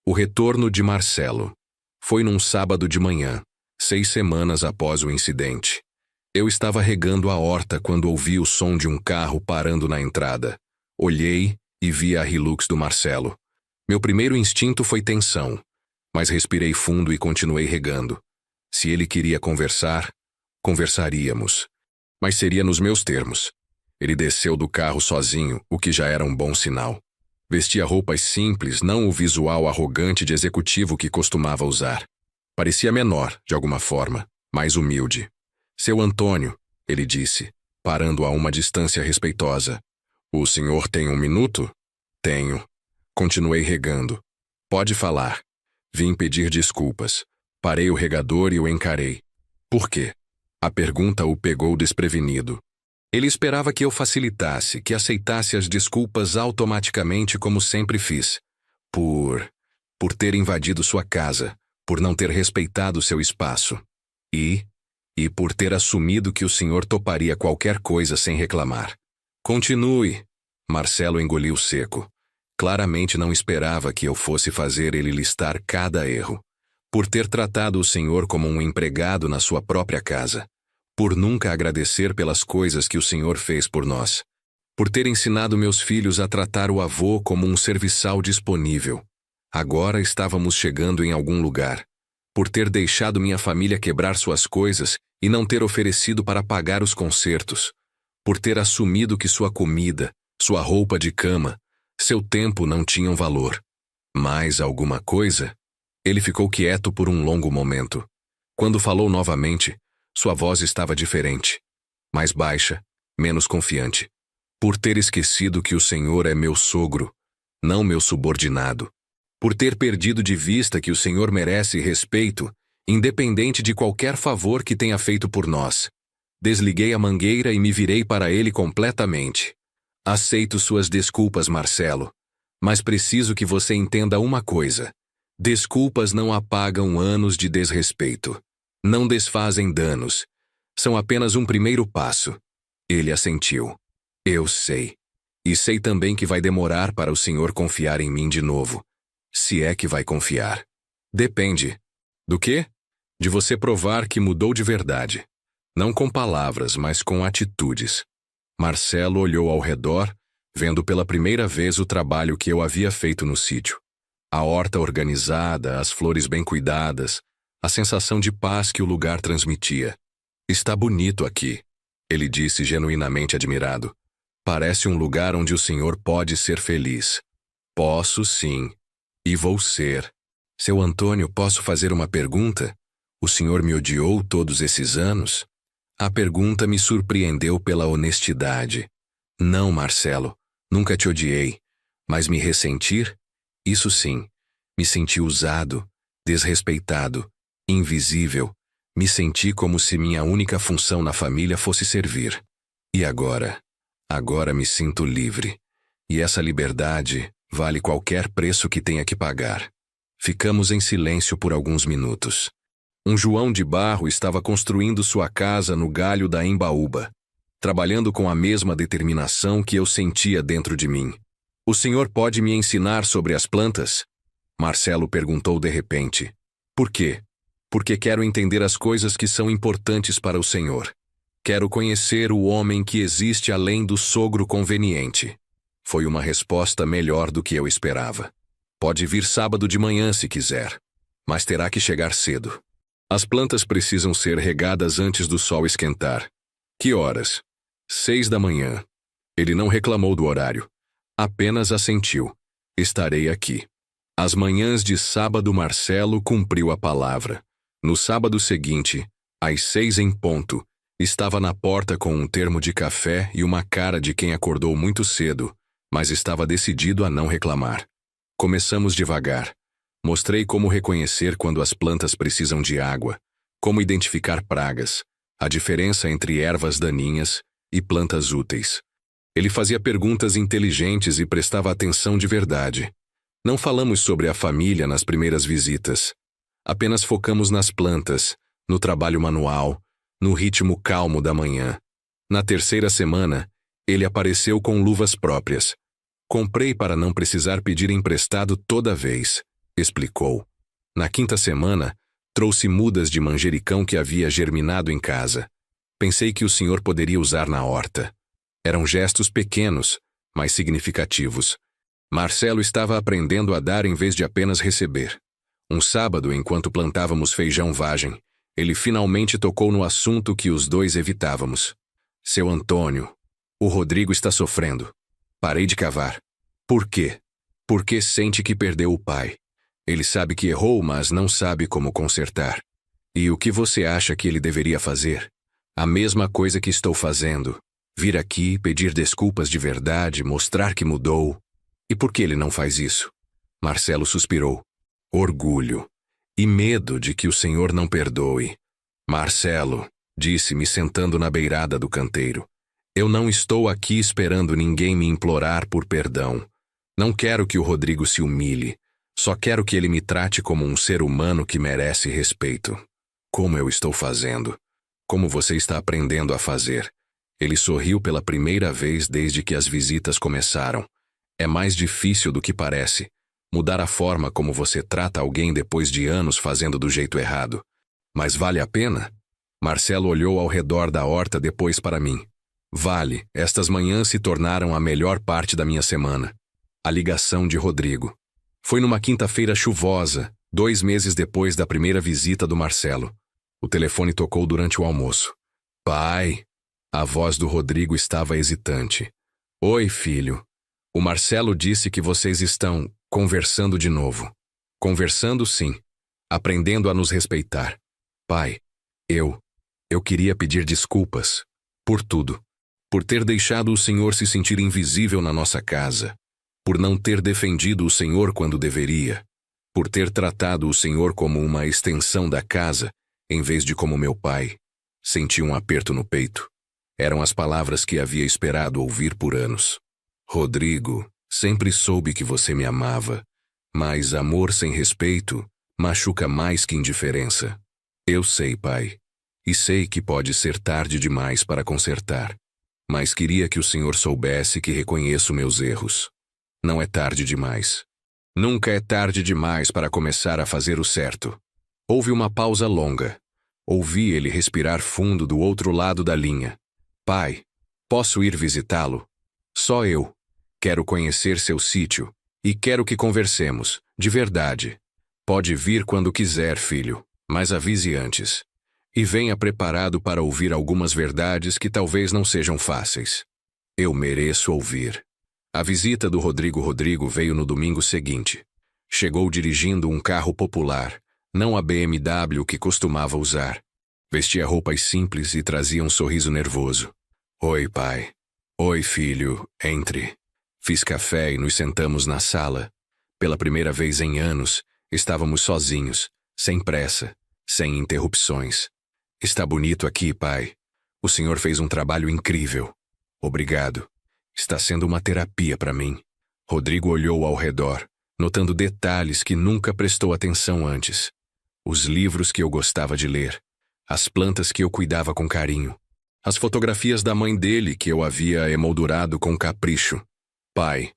O retorno de Marcelo. Foi num sábado de manhã, 6 semanas após o incidente. Eu estava regando a horta quando ouvi o som de um carro parando na entrada. Olhei e vi a Hilux do Marcelo. Meu primeiro instinto foi tensão, mas respirei fundo e continuei regando. Se ele queria conversar, conversaríamos. Mas seria nos meus termos. Ele desceu do carro sozinho, o que já era um bom sinal. Vestia roupas simples, não o visual arrogante de executivo que costumava usar. Parecia menor, de alguma forma, mais humilde. Seu Antônio, ele disse, parando a uma distância respeitosa. O senhor tem 1 minuto? Tenho. Continuei regando. Pode falar. Vim pedir desculpas. Parei o regador e o encarei. Por quê? A pergunta o pegou desprevenido. Ele esperava que eu facilitasse, que aceitasse as desculpas automaticamente como sempre fiz. Por ter invadido sua casa, por não ter respeitado seu espaço. E por ter assumido que o senhor toparia qualquer coisa sem reclamar. Continue. Marcelo engoliu seco. Claramente não esperava que eu fosse fazer ele listar cada erro. Por ter tratado o senhor como um empregado na sua própria casa. Por nunca agradecer pelas coisas que o senhor fez por nós. Por ter ensinado meus filhos a tratar o avô como um serviçal disponível. Agora estávamos chegando em algum lugar. Por ter deixado minha família quebrar suas coisas e não ter oferecido para pagar os consertos. Por ter assumido que sua comida, sua roupa de cama, seu tempo não tinham valor. Mais alguma coisa? Ele ficou quieto por um longo momento. Quando falou novamente, sua voz estava diferente. Mais baixa, menos confiante. Por ter esquecido que o senhor é meu sogro, não meu subordinado. Por ter perdido de vista que o senhor merece respeito, independente de qualquer favor que tenha feito por nós. Desliguei a mangueira e me virei para ele completamente. Aceito suas desculpas, Marcelo. Mas preciso que você entenda uma coisa. Desculpas não apagam anos de desrespeito. Não desfazem danos. São apenas um primeiro passo. Ele assentiu. Eu sei. E sei também que vai demorar para o senhor confiar em mim de novo. Se é que vai confiar. Depende. Do quê? De você provar que mudou de verdade. Não com palavras, mas com atitudes. Marcelo olhou ao redor, vendo pela primeira vez o trabalho que eu havia feito no sítio. A horta organizada, as flores bem cuidadas, a sensação de paz que o lugar transmitia. Está bonito aqui, ele disse genuinamente admirado. Parece um lugar onde o senhor pode ser feliz. Posso sim. E vou ser. Seu Antônio, posso fazer uma pergunta? O senhor me odiou todos esses anos? A pergunta me surpreendeu pela honestidade. Não, Marcelo, nunca te odiei. Mas me ressentir? Isso sim. Me senti usado, desrespeitado, invisível. Me senti como se minha única função na família fosse servir. E agora? Agora me sinto livre. E essa liberdade vale qualquer preço que tenha que pagar. Ficamos em silêncio por alguns minutos. Um João de barro estava construindo sua casa no galho da embaúba, trabalhando com a mesma determinação que eu sentia dentro de mim. O senhor pode me ensinar sobre as plantas? Marcelo perguntou de repente. Por quê? Porque quero entender as coisas que são importantes para o senhor. Quero conhecer o homem que existe além do sogro conveniente. Foi uma resposta melhor do que eu esperava. Pode vir sábado de manhã se quiser, mas terá que chegar cedo. As plantas precisam ser regadas antes do sol esquentar. Que horas? 6 da manhã. Ele não reclamou do horário. Apenas assentiu. Estarei aqui. Às manhãs de sábado, Marcelo cumpriu a palavra. No sábado seguinte, às 6 em ponto, estava na porta com um termo de café e uma cara de quem acordou muito cedo, mas estava decidido a não reclamar. Começamos devagar. Mostrei como reconhecer quando as plantas precisam de água, como identificar pragas, a diferença entre ervas daninhas e plantas úteis. Ele fazia perguntas inteligentes e prestava atenção de verdade. Não falamos sobre a família nas primeiras visitas. Apenas focamos nas plantas, no trabalho manual, no ritmo calmo da manhã. Na terceira semana, ele apareceu com luvas próprias. Comprei para não precisar pedir emprestado toda vez, explicou. Na quinta semana, trouxe mudas de manjericão que havia germinado em casa. Pensei que o senhor poderia usar na horta. Eram gestos pequenos, mas significativos. Marcelo estava aprendendo a dar em vez de apenas receber. Um sábado, enquanto plantávamos feijão vagem, ele finalmente tocou no assunto que os dois evitávamos. Seu Antônio, o Rodrigo está sofrendo. Parei de cavar. Por quê? Porque sente que perdeu o pai. Ele sabe que errou, mas não sabe como consertar. E o que você acha que ele deveria fazer? A mesma coisa que estou fazendo. Vir aqui, pedir desculpas de verdade, mostrar que mudou. E por que ele não faz isso? Marcelo suspirou. Orgulho. E medo de que o senhor não perdoe. Marcelo, disse-me sentando na beirada do canteiro. Eu não estou aqui esperando ninguém me implorar por perdão. Não quero que o Rodrigo se humilhe. Só quero que ele me trate como um ser humano que merece respeito. Como eu estou fazendo? Como você está aprendendo a fazer? Ele sorriu pela primeira vez desde que as visitas começaram. É mais difícil do que parece. Mudar a forma como você trata alguém depois de anos fazendo do jeito errado. Mas vale a pena? Marcelo olhou ao redor da horta depois para mim. Vale, estas manhãs se tornaram a melhor parte da minha semana. A ligação de Rodrigo. Foi numa quinta-feira chuvosa, 2 meses depois da primeira visita do Marcelo. O telefone tocou durante o almoço. Pai! A voz do Rodrigo estava hesitante. Oi, filho. O Marcelo disse que vocês estão conversando de novo. Conversando, sim. Aprendendo a nos respeitar. Pai, eu queria pedir desculpas. Por tudo. Por ter deixado o senhor se sentir invisível na nossa casa. Por não ter defendido o senhor quando deveria. Por ter tratado o senhor como uma extensão da casa, em vez de como meu pai. Senti um aperto no peito. Eram as palavras que havia esperado ouvir por anos. Rodrigo, sempre soube que você me amava, mas amor sem respeito machuca mais que indiferença. Eu sei, pai, e sei que pode ser tarde demais para consertar, mas queria que o senhor soubesse que reconheço meus erros. Não é tarde demais. Nunca é tarde demais para começar a fazer o certo. Houve uma pausa longa. Ouvi ele respirar fundo do outro lado da linha. Pai, posso ir visitá-lo? Só eu. Quero conhecer seu sítio, e quero que conversemos, de verdade. Pode vir quando quiser, filho, mas avise antes. E venha preparado para ouvir algumas verdades que talvez não sejam fáceis. Eu mereço ouvir. A visita do Rodrigo veio no domingo seguinte. Chegou dirigindo um carro popular, não a BMW que costumava usar. Vestia roupas simples e trazia um sorriso nervoso. Oi, pai. Oi, filho, entre. Fiz café e nos sentamos na sala. Pela primeira vez em anos, estávamos sozinhos, sem pressa, sem interrupções. Está bonito aqui, pai. O senhor fez um trabalho incrível. Obrigado. Está sendo uma terapia para mim. Rodrigo olhou ao redor, notando detalhes que nunca prestou atenção antes. Os livros que eu gostava de ler, as plantas que eu cuidava com carinho, as fotografias da mãe dele que eu havia emoldurado com capricho. Pai,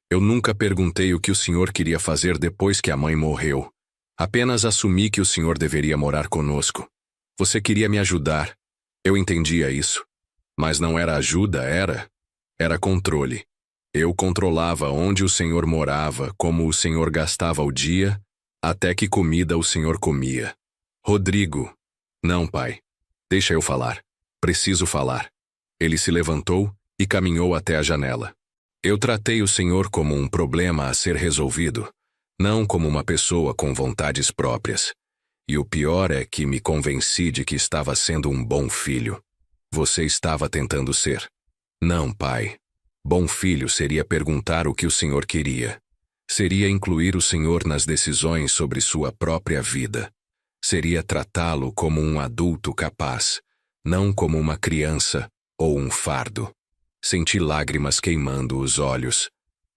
eu nunca perguntei o que o senhor queria fazer depois que a mãe morreu. Apenas assumi que o senhor deveria morar conosco. Você queria me ajudar. Eu entendia isso. Mas não era ajuda, era controle. Eu controlava onde o senhor morava, como o senhor gastava o dia, até que comida o senhor comia. Rodrigo. Não, pai. Deixa eu falar. Preciso falar. Ele se levantou e caminhou até a janela. Eu tratei o senhor como um problema a ser resolvido, não como uma pessoa com vontades próprias. E o pior é que me convenci de que estava sendo um bom filho. Você estava tentando ser. Não, pai. Bom filho seria perguntar o que o senhor queria. Seria incluir o senhor nas decisões sobre sua própria vida. Seria tratá-lo como um adulto capaz, não como uma criança ou um fardo. Senti lágrimas queimando os olhos.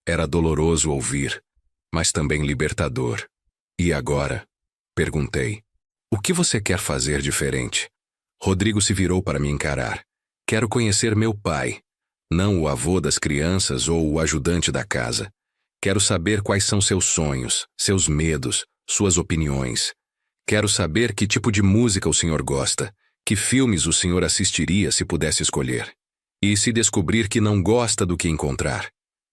Era doloroso ouvir, mas também libertador. E agora? Perguntei. O que você quer fazer diferente? Rodrigo se virou para me encarar. Quero conhecer meu pai. Não o avô das crianças ou o ajudante da casa. Quero saber quais são seus sonhos, seus medos, suas opiniões. Quero saber que tipo de música o senhor gosta, que filmes o senhor assistiria se pudesse escolher. E se descobrir que não gosta do que encontrar,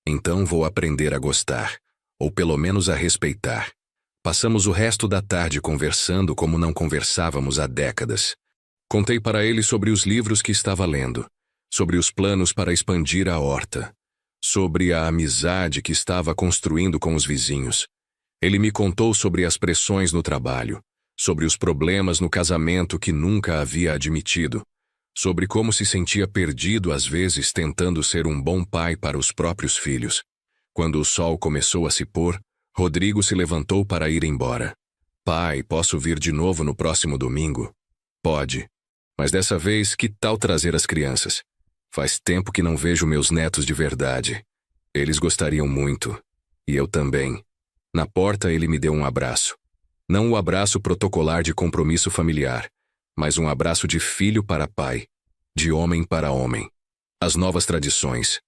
então vou aprender a gostar, ou pelo menos a respeitar. Passamos o resto da tarde conversando como não conversávamos há décadas. Contei para ele sobre os livros que estava lendo, sobre os planos para expandir a horta, sobre a amizade que estava construindo com os vizinhos. Ele me contou sobre as pressões no trabalho, sobre os problemas no casamento que nunca havia admitido, sobre como se sentia perdido às vezes tentando ser um bom pai para os próprios filhos. Quando o sol começou a se pôr, Rodrigo se levantou para ir embora. Pai, posso vir de novo no próximo domingo? Pode. Mas dessa vez, que tal trazer as crianças? Faz tempo que não vejo meus netos de verdade. Eles gostariam muito. E eu também. Na porta ele me deu um abraço. Não o abraço protocolar de compromisso familiar, mas um abraço de filho para pai, de homem para homem. As novas tradições.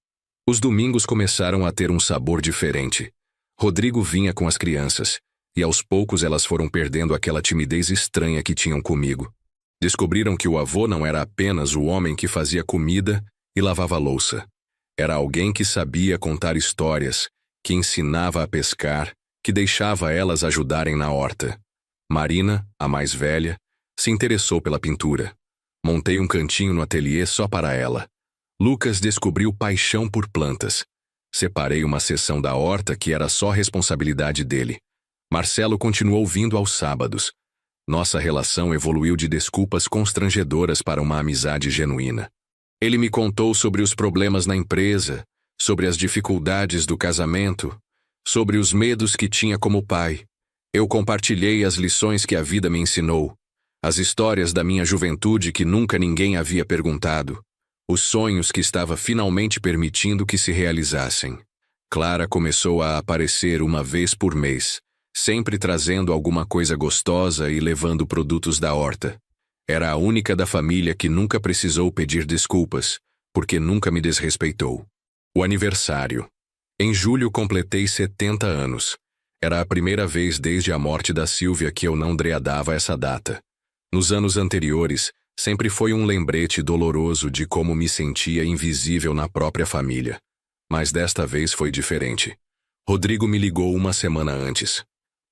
Os domingos começaram a ter um sabor diferente. Rodrigo vinha com as crianças, e aos poucos elas foram perdendo aquela timidez estranha que tinham comigo. Descobriram que o avô não era apenas o homem que fazia comida e lavava louça. Era alguém que sabia contar histórias, que ensinava a pescar, que deixava elas ajudarem na horta. Marina, a mais velha, se interessou pela pintura. Montei um cantinho no ateliê só para ela. Lucas descobriu paixão por plantas. Separei uma seção da horta que era só responsabilidade dele. Marcelo continuou vindo aos sábados. Nossa relação evoluiu de desculpas constrangedoras para uma amizade genuína. Ele me contou sobre os problemas na empresa, sobre as dificuldades do casamento, sobre os medos que tinha como pai. Eu compartilhei as lições que a vida me ensinou, as histórias da minha juventude que nunca ninguém havia perguntado. Os sonhos que estava finalmente permitindo que se realizassem. Clara começou a aparecer uma vez por mês, sempre trazendo alguma coisa gostosa e levando produtos da horta. Era a única da família que nunca precisou pedir desculpas, porque nunca me desrespeitou. O aniversário. Em julho completei 70 anos. Era a primeira vez desde a morte da Sílvia que eu não dreadava essa data. Nos anos anteriores, sempre foi um lembrete doloroso de como me sentia invisível na própria família. Mas desta vez foi diferente. Rodrigo me ligou uma semana antes.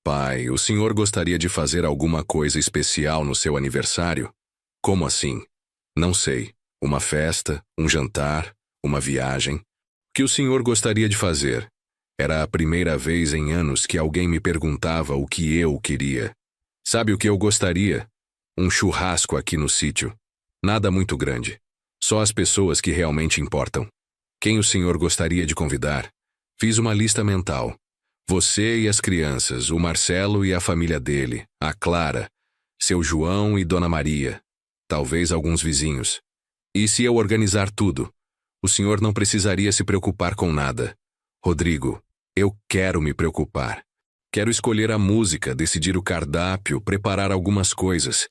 Pai, o senhor gostaria de fazer alguma coisa especial no seu aniversário? Como assim? Não sei. Uma festa, um jantar, uma viagem. O que o senhor gostaria de fazer? Era a primeira vez em anos que alguém me perguntava o que eu queria. Sabe o que eu gostaria? Um churrasco aqui no sítio. Nada muito grande. Só as pessoas que realmente importam. Quem o senhor gostaria de convidar? Fiz uma lista mental. Você e as crianças, o Marcelo e a família dele, a Clara, seu João e Dona Maria, talvez alguns vizinhos. E se eu organizar tudo? O senhor não precisaria se preocupar com nada. Rodrigo, eu quero me preocupar. Quero escolher a música, decidir o cardápio, preparar algumas coisas.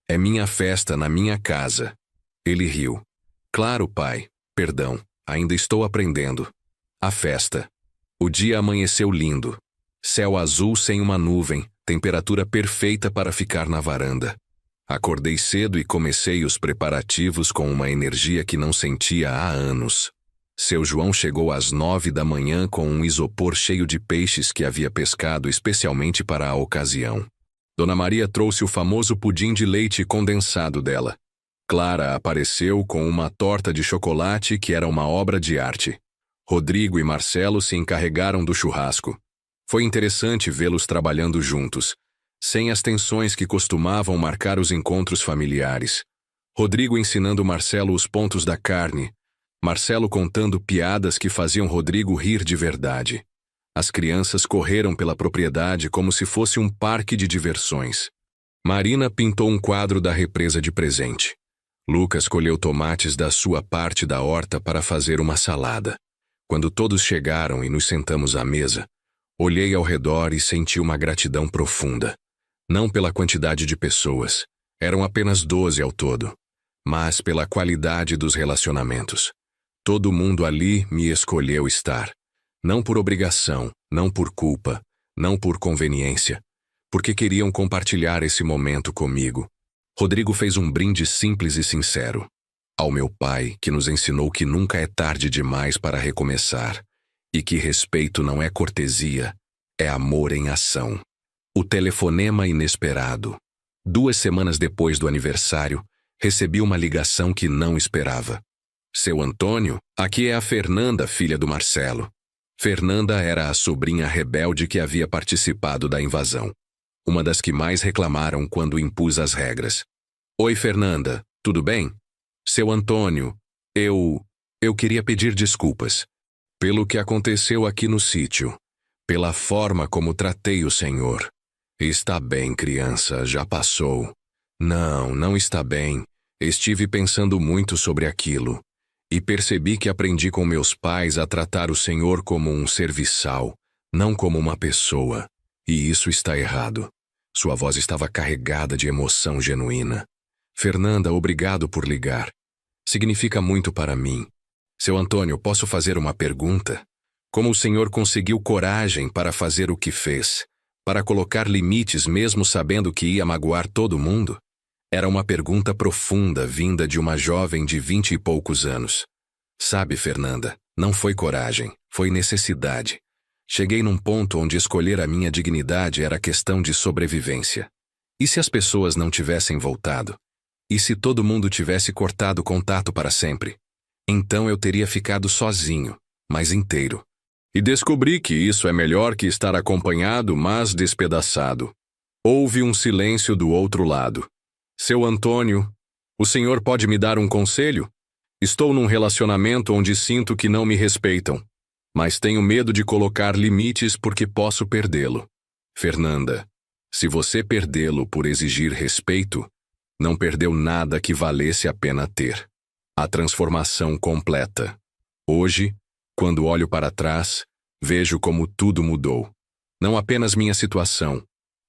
É minha festa na minha casa. Ele riu. Claro, pai. Perdão, ainda estou aprendendo. A festa. O dia amanheceu lindo. Céu azul sem uma nuvem, temperatura perfeita para ficar na varanda. Acordei cedo e comecei os preparativos com uma energia que não sentia há anos. Seu João chegou às 9 da manhã com um isopor cheio de peixes que havia pescado especialmente para a ocasião. Dona Maria trouxe o famoso pudim de leite condensado dela. Clara apareceu com uma torta de chocolate que era uma obra de arte. Rodrigo e Marcelo se encarregaram do churrasco. Foi interessante vê-los trabalhando juntos, sem as tensões que costumavam marcar os encontros familiares. Rodrigo ensinando Marcelo os pontos da carne, Marcelo contando piadas que faziam Rodrigo rir de verdade. As crianças correram pela propriedade como se fosse um parque de diversões. Marina pintou um quadro da represa de presente. Lucas colheu tomates da sua parte da horta para fazer uma salada. Quando todos chegaram e nos sentamos à mesa, olhei ao redor e senti uma gratidão profunda. Não pela quantidade de pessoas, eram apenas 12 ao todo, mas pela qualidade dos relacionamentos. Todo mundo ali me escolheu estar. Não por obrigação, não por culpa, não por conveniência, porque queriam compartilhar esse momento comigo. Rodrigo fez um brinde simples e sincero. Ao meu pai, que nos ensinou que nunca é tarde demais para recomeçar, e que respeito não é cortesia, é amor em ação. O telefonema inesperado. 2 semanas depois do aniversário, recebi uma ligação que não esperava. Seu Antônio, aqui é a Fernanda, filha do Marcelo. Fernanda era a sobrinha rebelde que havia participado da invasão. Uma das que mais reclamaram quando impus as regras. Oi, Fernanda, tudo bem? Seu Antônio, eu queria pedir desculpas. Pelo que aconteceu aqui no sítio. Pela forma como tratei o senhor. Está bem, criança, já passou. Não está bem. Estive pensando muito sobre aquilo. E percebi que aprendi com meus pais a tratar o senhor como um serviçal, não como uma pessoa. E isso está errado. Sua voz estava carregada de emoção genuína. Fernanda, obrigado por ligar. Significa muito para mim. Seu Antônio, posso fazer uma pergunta? Como o senhor conseguiu coragem para fazer o que fez? Para colocar limites mesmo sabendo que ia magoar todo mundo? Era uma pergunta profunda vinda de uma jovem de 20 e poucos anos. Sabe, Fernanda, não foi coragem, foi necessidade. Cheguei num ponto onde escolher a minha dignidade era questão de sobrevivência. E se as pessoas não tivessem voltado? E se todo mundo tivesse cortado contato para sempre? Então eu teria ficado sozinho, mas inteiro. E descobri que isso é melhor que estar acompanhado, mas despedaçado. Houve um silêncio do outro lado. Seu Antônio, o senhor pode me dar um conselho? Estou num relacionamento onde sinto que não me respeitam, mas tenho medo de colocar limites porque posso perdê-lo. Fernanda, se você perdê-lo por exigir respeito, não perdeu nada que valesse a pena ter. A transformação completa. Hoje, quando olho para trás, vejo como tudo mudou. Não apenas minha situação,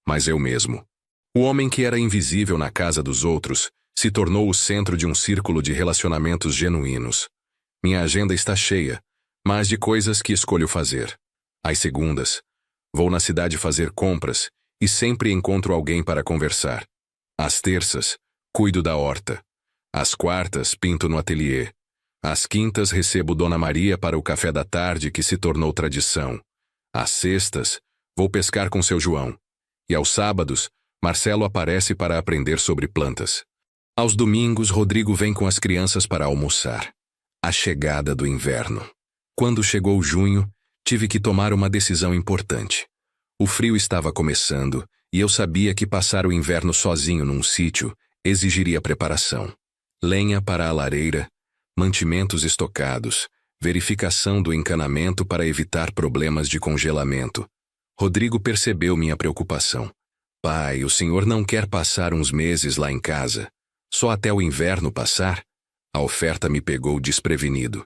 mas eu mesmo. O homem que era invisível na casa dos outros se tornou o centro de um círculo de relacionamentos genuínos. Minha agenda está cheia, mas de coisas que escolho fazer. Às segundas, vou na cidade fazer compras e sempre encontro alguém para conversar. Às terças, cuido da horta. Às quartas, pinto no ateliê. Às quintas, recebo Dona Maria para o café da tarde que se tornou tradição. Às sextas, vou pescar com seu João. E aos sábados, Marcelo aparece para aprender sobre plantas. Aos domingos, Rodrigo vem com as crianças para almoçar. A chegada do inverno. Quando chegou junho, tive que tomar uma decisão importante. O frio estava começando e eu sabia que passar o inverno sozinho num sítio exigiria preparação. Lenha para a lareira, mantimentos estocados, verificação do encanamento para evitar problemas de congelamento. Rodrigo percebeu minha preocupação. Pai, o senhor não quer passar uns meses lá em casa? Só até o inverno passar? A oferta me pegou desprevenido.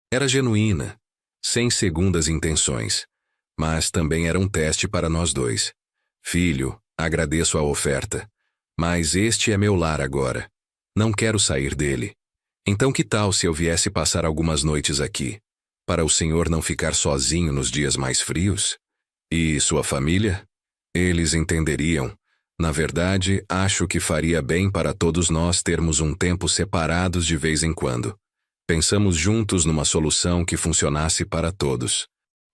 Era genuína, sem segundas intenções, mas também era um teste para nós dois. Filho, agradeço a oferta, mas este é meu lar agora. Não quero sair dele. Então que tal se eu viesse passar algumas noites aqui, para o senhor não ficar sozinho nos dias mais frios? E sua família? Eles entenderiam. Na verdade, acho que faria bem para todos nós termos um tempo separados de vez em quando. Pensamos juntos numa solução que funcionasse para todos.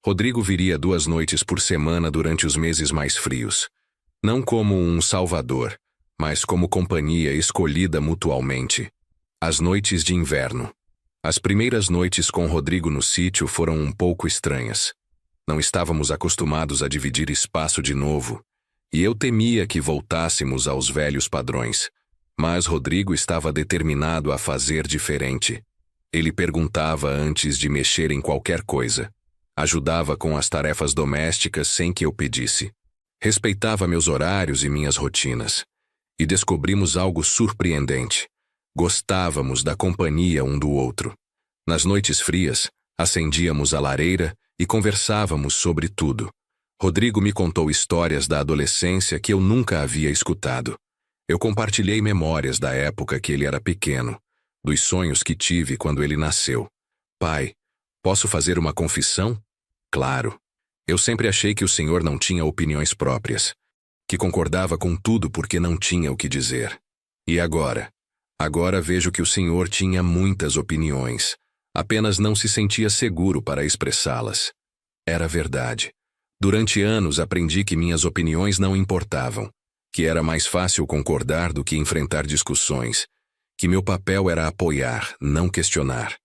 Rodrigo viria 2 noites por semana durante os meses mais frios. Não como um salvador, mas como companhia escolhida mutualmente. As noites de inverno. As primeiras noites com Rodrigo no sítio foram um pouco estranhas. Não estávamos acostumados a dividir espaço de novo, e eu temia que voltássemos aos velhos padrões. Mas Rodrigo estava determinado a fazer diferente. Ele perguntava antes de mexer em qualquer coisa. Ajudava com as tarefas domésticas sem que eu pedisse. Respeitava meus horários e minhas rotinas. E descobrimos algo surpreendente. Gostávamos da companhia um do outro. Nas noites frias, acendíamos a lareira e conversávamos sobre tudo. Rodrigo me contou histórias da adolescência que eu nunca havia escutado. Eu compartilhei memórias da época que ele era pequeno, dos sonhos que tive quando ele nasceu. Pai, posso fazer uma confissão? Claro. Eu sempre achei que o senhor não tinha opiniões próprias, que concordava com tudo porque não tinha o que dizer. E agora? Agora vejo que o senhor tinha muitas opiniões, apenas não se sentia seguro para expressá-las. Era verdade. Durante anos aprendi que minhas opiniões não importavam, que era mais fácil concordar do que enfrentar discussões, que meu papel era apoiar, não questionar.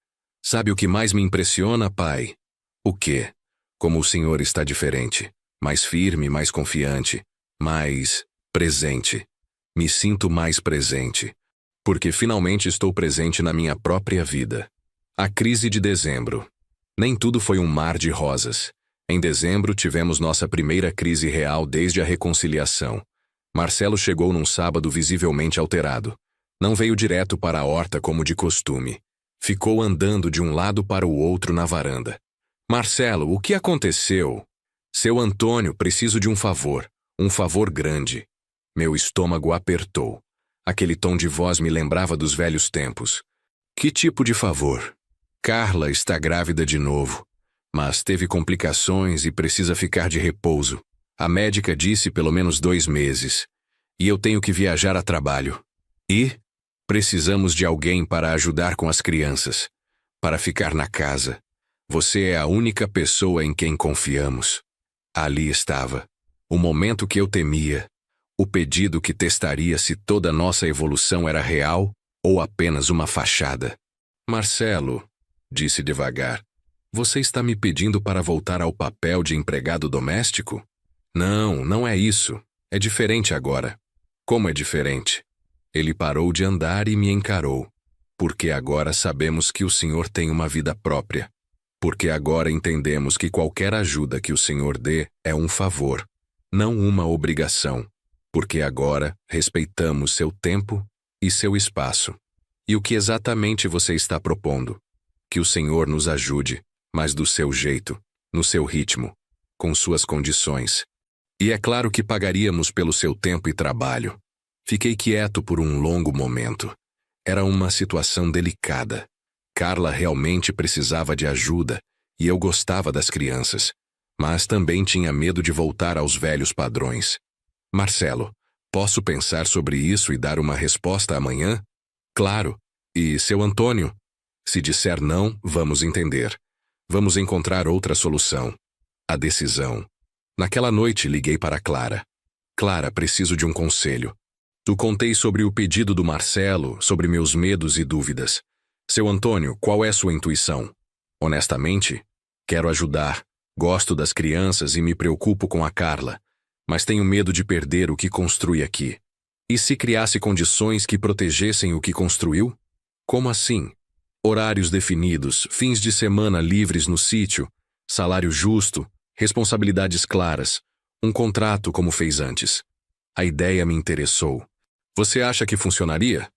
Sabe o que mais me impressiona, pai? O quê? Como o senhor está diferente, mais firme, mais confiante, mais presente. Me sinto mais presente, porque finalmente estou presente na minha própria vida. A crise de dezembro. Nem tudo foi um mar de rosas. Em dezembro tivemos nossa primeira crise real desde a reconciliação. Marcelo chegou num sábado visivelmente alterado. Não veio direto para a horta como de costume. Ficou andando de um lado para o outro na varanda. Marcelo, o que aconteceu? Seu Antônio, preciso de um favor grande. Meu estômago apertou. Aquele tom de voz me lembrava dos velhos tempos. Que tipo de favor? Carla está grávida de novo, mas teve complicações e precisa ficar de repouso. A médica disse pelo menos 2 meses. E eu tenho que viajar a trabalho. E precisamos de alguém para ajudar com as crianças, para ficar na casa. Você é a única pessoa em quem confiamos. Ali estava, o momento que eu temia, o pedido que testaria se toda nossa evolução era real ou apenas uma fachada. Marcelo, disse devagar, você está me pedindo para voltar ao papel de empregado doméstico? Não, não é isso. É diferente agora. Como é diferente? Ele parou de andar e me encarou. Porque agora sabemos que o senhor tem uma vida própria. Porque agora entendemos que qualquer ajuda que o senhor dê é um favor, não uma obrigação. Porque agora respeitamos seu tempo e seu espaço. E o que exatamente você está propondo? Que o Senhor nos ajude, mas do seu jeito, no seu ritmo, com suas condições. E é claro que pagaríamos pelo seu tempo e trabalho. Fiquei quieto por um longo momento. Era uma situação delicada. Carla realmente precisava de ajuda, e eu gostava das crianças. Mas também tinha medo de voltar aos velhos padrões. Marcelo, posso pensar sobre isso e dar uma resposta amanhã? Claro. E seu Antônio? Se disser não, vamos entender. Vamos encontrar outra solução. A decisão. Naquela noite liguei para Clara. Clara, preciso de um conselho. Tu contei sobre o pedido do Marcelo, sobre meus medos e dúvidas. Seu Antônio, qual é sua intuição? Honestamente, quero ajudar. Gosto das crianças e me preocupo com a Carla, mas tenho medo de perder o que construí aqui. E se criasse condições que protegessem o que construiu? Como assim? Horários definidos, fins de semana livres no sítio, salário justo, responsabilidades claras, um contrato como fez antes. A ideia me interessou. Você acha que funcionaria?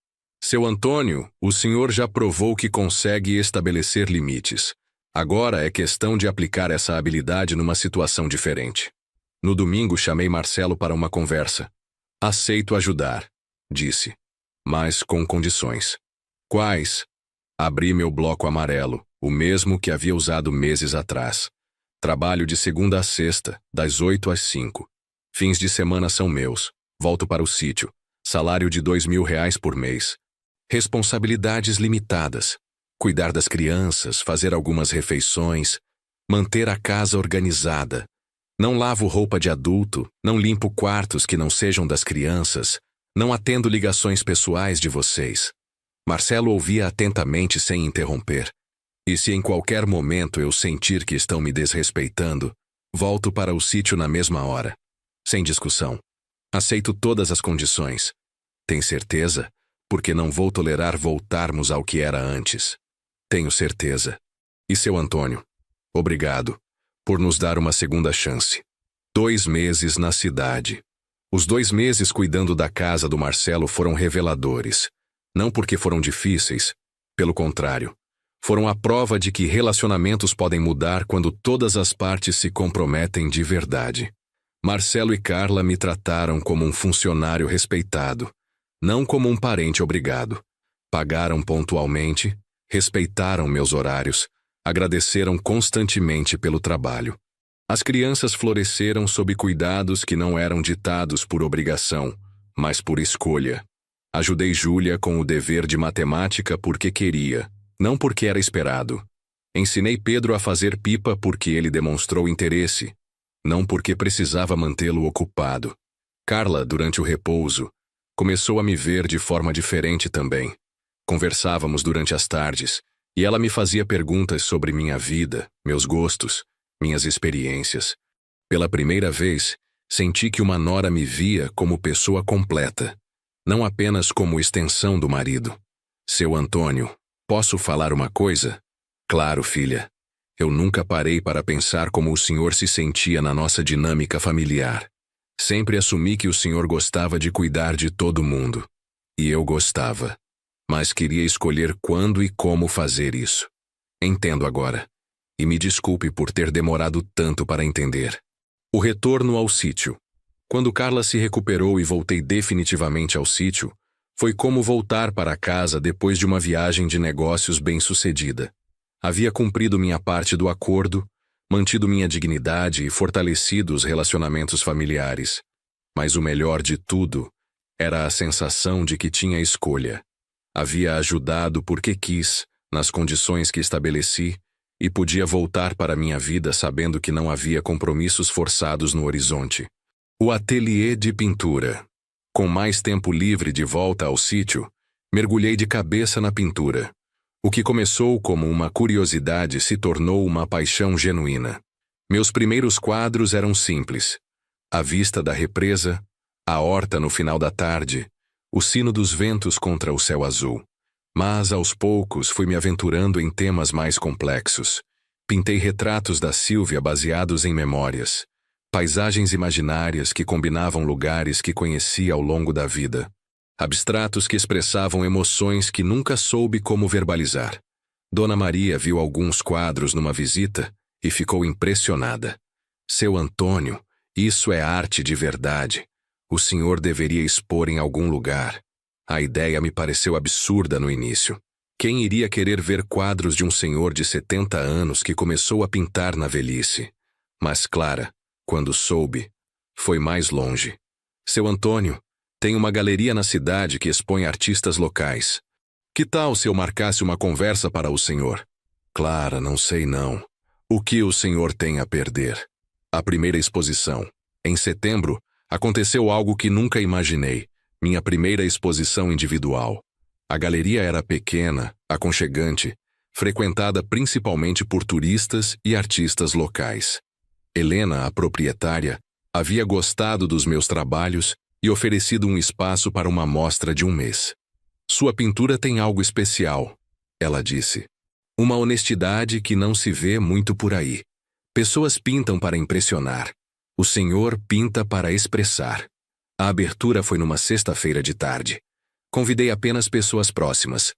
Seu Antônio, o senhor já provou que consegue estabelecer limites. Agora é questão de aplicar essa habilidade numa situação diferente. No domingo chamei Marcelo para uma conversa. Aceito ajudar, disse. Mas com condições. Quais? Abri meu bloco amarelo, o mesmo que havia usado meses atrás. Trabalho de segunda a sexta, das 8 às 5. Fins de semana são meus. Volto para o sítio. Salário de R$ 2.000 por mês. Responsabilidades limitadas. Cuidar das crianças, fazer algumas refeições, manter a casa organizada. Não lavo roupa de adulto, não limpo quartos que não sejam das crianças, não atendo ligações pessoais de vocês. Marcelo ouvia atentamente sem interromper. E se em qualquer momento eu sentir que estão me desrespeitando, volto para o sítio na mesma hora. Sem discussão. Aceito todas as condições. Tem certeza? Porque não vou tolerar voltarmos ao que era antes. Tenho certeza. E seu Antônio? Obrigado por nos dar uma segunda chance. 2 meses na cidade. Os 2 meses cuidando da casa do Marcelo foram reveladores. Não porque foram difíceis, pelo contrário. Foram a prova de que relacionamentos podem mudar quando todas as partes se comprometem de verdade. Marcelo e Carla me trataram como um funcionário respeitado, não como um parente obrigado. Pagaram pontualmente, respeitaram meus horários, agradeceram constantemente pelo trabalho. As crianças floresceram sob cuidados que não eram ditados por obrigação, mas por escolha. Ajudei Júlia com o dever de matemática porque queria, não porque era esperado. Ensinei Pedro a fazer pipa porque ele demonstrou interesse, não porque precisava mantê-lo ocupado. Carla, durante o repouso, começou a me ver de forma diferente também. Conversávamos durante as tardes, e ela me fazia perguntas sobre minha vida, meus gostos, minhas experiências. Pela primeira vez, senti que uma nora me via como pessoa completa, não apenas como extensão do marido. Seu Antônio, posso falar uma coisa? Claro, filha. Eu nunca parei para pensar como o senhor se sentia na nossa dinâmica familiar. Sempre assumi que o senhor gostava de cuidar de todo mundo. E eu gostava. Mas queria escolher quando e como fazer isso. Entendo agora. E me desculpe por ter demorado tanto para entender. O retorno ao sítio. Quando Carla se recuperou e voltei definitivamente ao sítio, foi como voltar para casa depois de uma viagem de negócios bem-sucedida. Havia cumprido minha parte do acordo, mantido minha dignidade e fortalecido os relacionamentos familiares. Mas o melhor de tudo era a sensação de que tinha escolha. Havia ajudado porque quis, nas condições que estabeleci, e podia voltar para minha vida sabendo que não havia compromissos forçados no horizonte. O ateliê de pintura. Com mais tempo livre de volta ao sítio, mergulhei de cabeça na pintura. O que começou como uma curiosidade se tornou uma paixão genuína. Meus primeiros quadros eram simples. A vista da represa, a horta no final da tarde, o sino dos ventos contra o céu azul. Mas, aos poucos, fui me aventurando em temas mais complexos. Pintei retratos da Sílvia baseados em memórias. Paisagens imaginárias que combinavam lugares que conheci ao longo da vida. abstratos que expressavam emoções que nunca soube como verbalizar. Dona Maria viu alguns quadros numa visita e ficou impressionada. Seu Antônio, isso é arte de verdade. O senhor deveria expor em algum lugar. A ideia me pareceu absurda no início. Quem iria querer ver quadros de um senhor de 70 anos que começou a pintar na velhice? Mas Clara, quando soube, foi mais longe. Seu Antônio, tem uma galeria na cidade que expõe artistas locais. Que tal se eu marcasse uma conversa para o senhor? Clara, não sei não. O que o senhor tem a perder? A primeira exposição. Em setembro, aconteceu algo que nunca imaginei. Minha primeira exposição individual. A galeria era pequena, aconchegante, frequentada principalmente por turistas e artistas locais. Helena, a proprietária, havia gostado dos meus trabalhos e oferecido um espaço para uma mostra de um mês. Sua pintura tem algo especial, ela disse. Uma honestidade que não se vê muito por aí. Pessoas pintam para impressionar. O senhor pinta para expressar. A abertura foi numa sexta-feira de tarde. Convidei apenas pessoas próximas.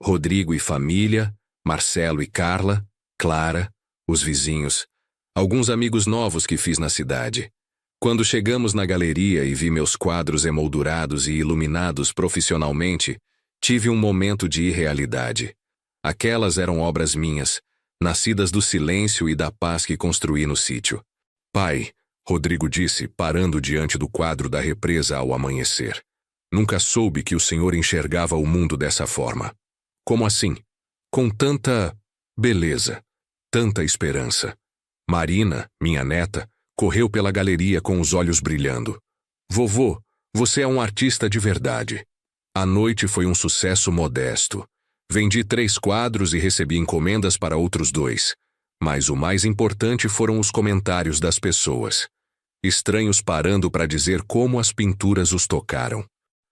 Rodrigo e família, Marcelo e Carla, Clara, os vizinhos, alguns amigos novos que fiz na cidade. Quando chegamos na galeria e vi meus quadros emoldurados e iluminados profissionalmente, tive um momento de irrealidade. Aquelas eram obras minhas, nascidas do silêncio e da paz que construí no sítio. Pai, Rodrigo disse, parando diante do quadro da represa ao amanhecer. Nunca soube que o senhor enxergava o mundo dessa forma. Como assim? Com tanta beleza, tanta esperança. Marina, minha neta, correu pela galeria com os olhos brilhando. Vovô, você é um artista de verdade. A noite foi um sucesso modesto. Vendi 3 quadros e recebi encomendas para outros 2. Mas o mais importante foram os comentários das pessoas. Estranhos parando para dizer como as pinturas os tocaram.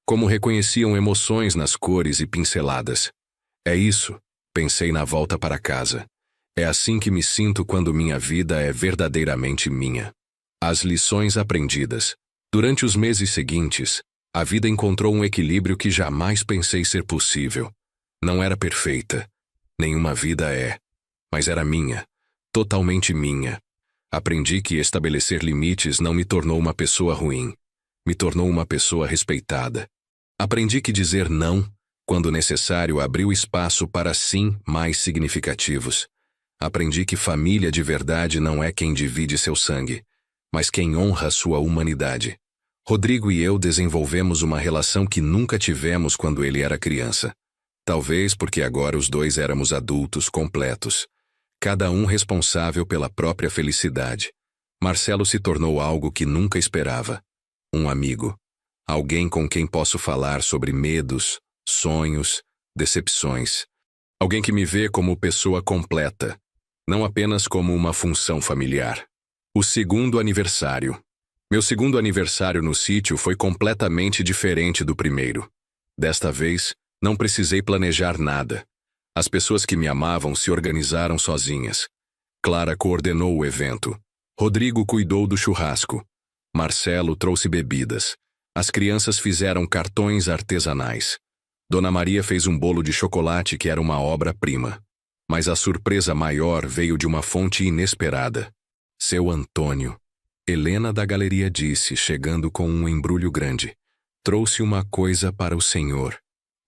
Como reconheciam emoções nas cores e pinceladas. É isso, pensei na volta para casa. É assim que me sinto quando minha vida é verdadeiramente minha. As lições aprendidas. Durante os meses seguintes, a vida encontrou um equilíbrio que jamais pensei ser possível. Não era perfeita. Nenhuma vida é. Mas era minha. Totalmente minha. Aprendi que estabelecer limites não me tornou uma pessoa ruim. Me tornou uma pessoa respeitada. Aprendi que dizer não, quando necessário, abriu espaço para sim mais significativos. Aprendi que família de verdade não é quem divide seu sangue, mas quem honra sua humanidade. Rodrigo e eu desenvolvemos uma relação que nunca tivemos quando ele era criança. Talvez porque agora os dois éramos adultos completos. Cada um responsável pela própria felicidade. Marcelo se tornou algo que nunca esperava. Um amigo. Alguém com quem posso falar sobre medos, sonhos, decepções. Alguém que me vê como pessoa completa, não apenas como uma função familiar. O segundo aniversário. Meu segundo aniversário no sítio foi completamente diferente do primeiro. Desta vez, não precisei planejar nada. As pessoas que me amavam se organizaram sozinhas. Clara coordenou o evento. Rodrigo cuidou do churrasco. Marcelo trouxe bebidas. As crianças fizeram cartões artesanais. Dona Maria fez um bolo de chocolate que era uma obra-prima. Mas a surpresa maior veio de uma fonte inesperada. Seu Antônio. Helena da galeria disse, chegando com um embrulho grande. Trouxe uma coisa para o senhor.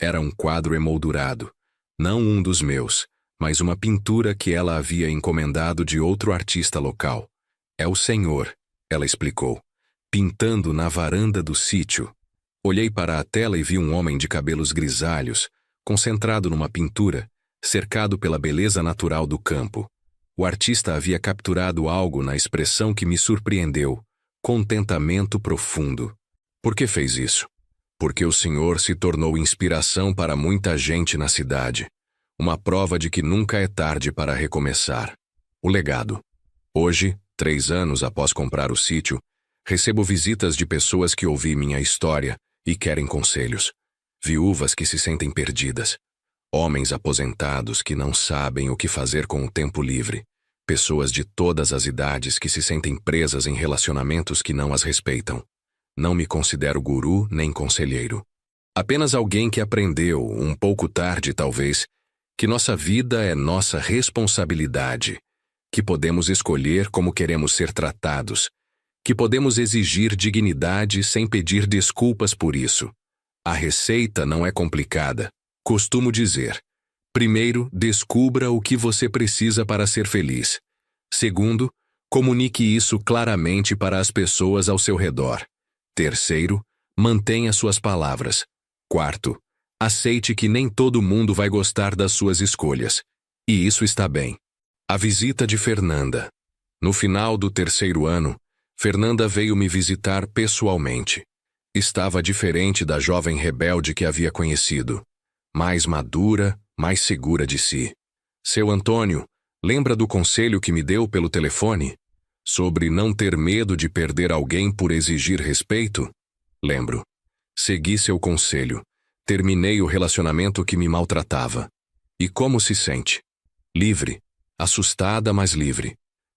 Era um quadro emoldurado. Não um dos meus, mas uma pintura que ela havia encomendado de outro artista local. É o senhor, ela explicou, pintando na varanda do sítio. Olhei para a tela e vi um homem de cabelos grisalhos, concentrado numa pintura, cercado pela beleza natural do campo. O artista havia capturado algo na expressão que me surpreendeu, contentamento profundo. Por que fez isso? Porque o senhor se tornou inspiração para muita gente na cidade. Uma prova de que nunca é tarde para recomeçar. O legado. Hoje, 3 anos após comprar o sítio, recebo visitas de pessoas que ouvi minha história e querem conselhos. Viúvas que se sentem perdidas. Homens aposentados que não sabem o que fazer com o tempo livre. Pessoas de todas as idades que se sentem presas em relacionamentos que não as respeitam. Não me considero guru nem conselheiro. Apenas alguém que aprendeu, um pouco tarde talvez, que nossa vida é nossa responsabilidade, que podemos escolher como queremos ser tratados, que podemos exigir dignidade sem pedir desculpas por isso. A receita não é complicada. Costumo dizer: primeiro, descubra o que você precisa para ser feliz. Segundo, comunique isso claramente para as pessoas ao seu redor. Terceiro, mantenha suas palavras. Quarto, aceite que nem todo mundo vai gostar das suas escolhas. E isso está bem. A visita de Fernanda. No final do 3º ano, Fernanda veio me visitar pessoalmente. Estava diferente da jovem rebelde que havia conhecido. Mais madura, mais segura de si. Seu Antônio, lembra do conselho que me deu pelo telefone? Sobre não ter medo de perder alguém por exigir respeito? Lembro. Segui seu conselho. Terminei o relacionamento que me maltratava. E como se sente? Livre. Assustada, mas livre.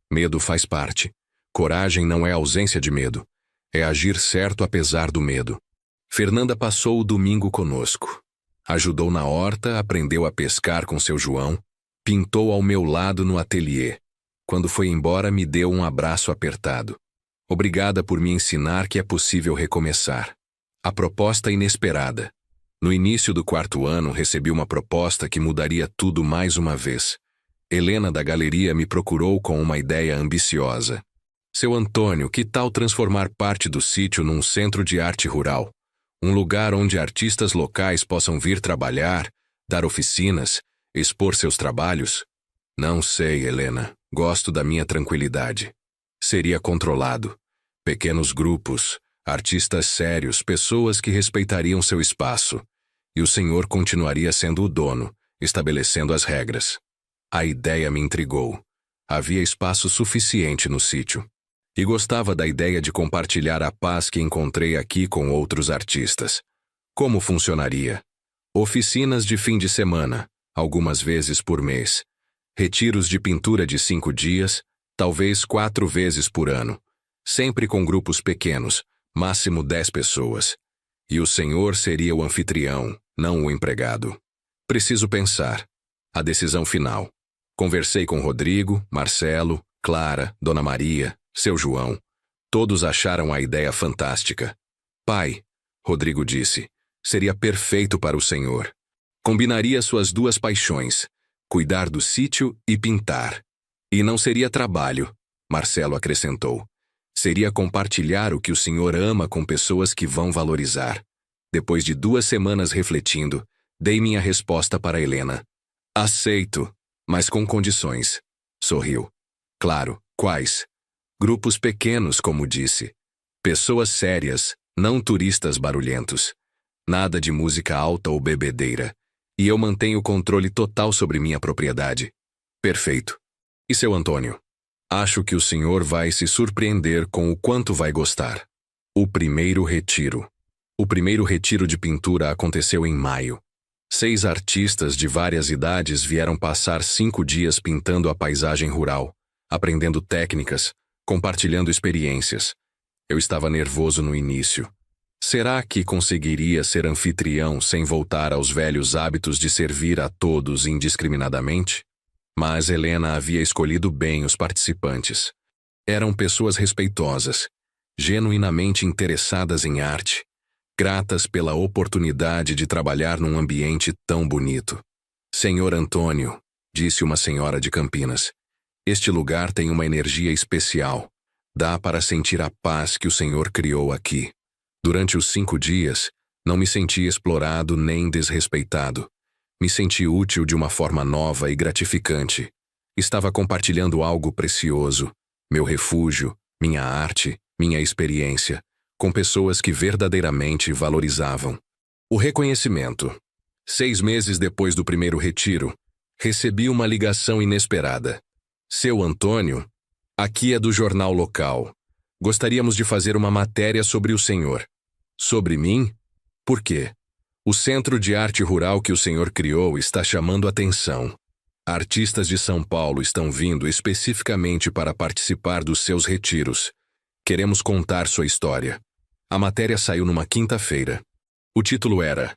Medo faz parte. Coragem não é ausência de medo. É agir certo apesar do medo. Fernanda passou o domingo conosco. Ajudou na horta, aprendeu a pescar com seu João, pintou ao meu lado no ateliê. Quando foi embora, me deu um abraço apertado. Obrigada por me ensinar que é possível recomeçar. A proposta inesperada. No início do 4º ano, recebi uma proposta que mudaria tudo mais uma vez. Helena da galeria me procurou com uma ideia ambiciosa. Seu Antônio, que tal transformar parte do sítio num centro de arte rural? Um lugar onde artistas locais possam vir trabalhar, dar oficinas, expor seus trabalhos? Não sei, Helena. Gosto da minha tranquilidade. Seria controlado. Pequenos grupos, artistas sérios, pessoas que respeitariam seu espaço. E o senhor continuaria sendo o dono, estabelecendo as regras. A ideia me intrigou. Havia espaço suficiente no sítio. E gostava da ideia de compartilhar a paz que encontrei aqui com outros artistas. Como funcionaria? Oficinas de fim de semana, algumas vezes por mês. Retiros de pintura de 5 dias, talvez 4 vezes por ano. Sempre com grupos pequenos, máximo 10 pessoas. E o senhor seria o anfitrião, não o empregado. Preciso pensar. A decisão final. Conversei com Rodrigo, Marcelo, Clara, Dona Maria, seu João. Todos acharam a ideia fantástica. Pai, Rodrigo disse, seria perfeito para o senhor. Combinaria suas 2 paixões, cuidar do sítio e pintar. E não seria trabalho, Marcelo acrescentou. Seria compartilhar o que o senhor ama com pessoas que vão valorizar. Depois de 2 semanas refletindo, dei minha resposta para Helena. Aceito, mas com condições. Sorriu. Claro, quais? Grupos pequenos, como disse. Pessoas sérias, não turistas barulhentos. Nada de música alta ou bebedeira. E eu mantenho o controle total sobre minha propriedade. Perfeito. E seu Antônio? Acho que o senhor vai se surpreender com o quanto vai gostar. O primeiro retiro. O primeiro retiro de pintura aconteceu em maio. 6 artistas de várias idades vieram passar 5 dias pintando a paisagem rural, aprendendo técnicas, compartilhando experiências. Eu estava nervoso no início. Será que conseguiria ser anfitrião sem voltar aos velhos hábitos de servir a todos indiscriminadamente? Mas Helena havia escolhido bem os participantes. Eram pessoas respeitosas, genuinamente interessadas em arte, gratas pela oportunidade de trabalhar num ambiente tão bonito. Senhor Antônio, disse uma senhora de Campinas, este lugar tem uma energia especial. Dá para sentir a paz que o Senhor criou aqui. Durante os 5 dias, não me senti explorado nem desrespeitado. Me senti útil de uma forma nova e gratificante. Estava compartilhando algo precioso, meu refúgio, minha arte, minha experiência, com pessoas que verdadeiramente valorizavam. O reconhecimento. 6 meses depois do primeiro retiro, recebi uma ligação inesperada. Seu Antônio, aqui é do jornal local. Gostaríamos de fazer uma matéria sobre o senhor. Sobre mim? Por quê? O Centro de Arte Rural que o senhor criou está chamando atenção. Artistas de São Paulo estão vindo especificamente para participar dos seus retiros. Queremos contar sua história. A matéria saiu numa quinta-feira. O título era: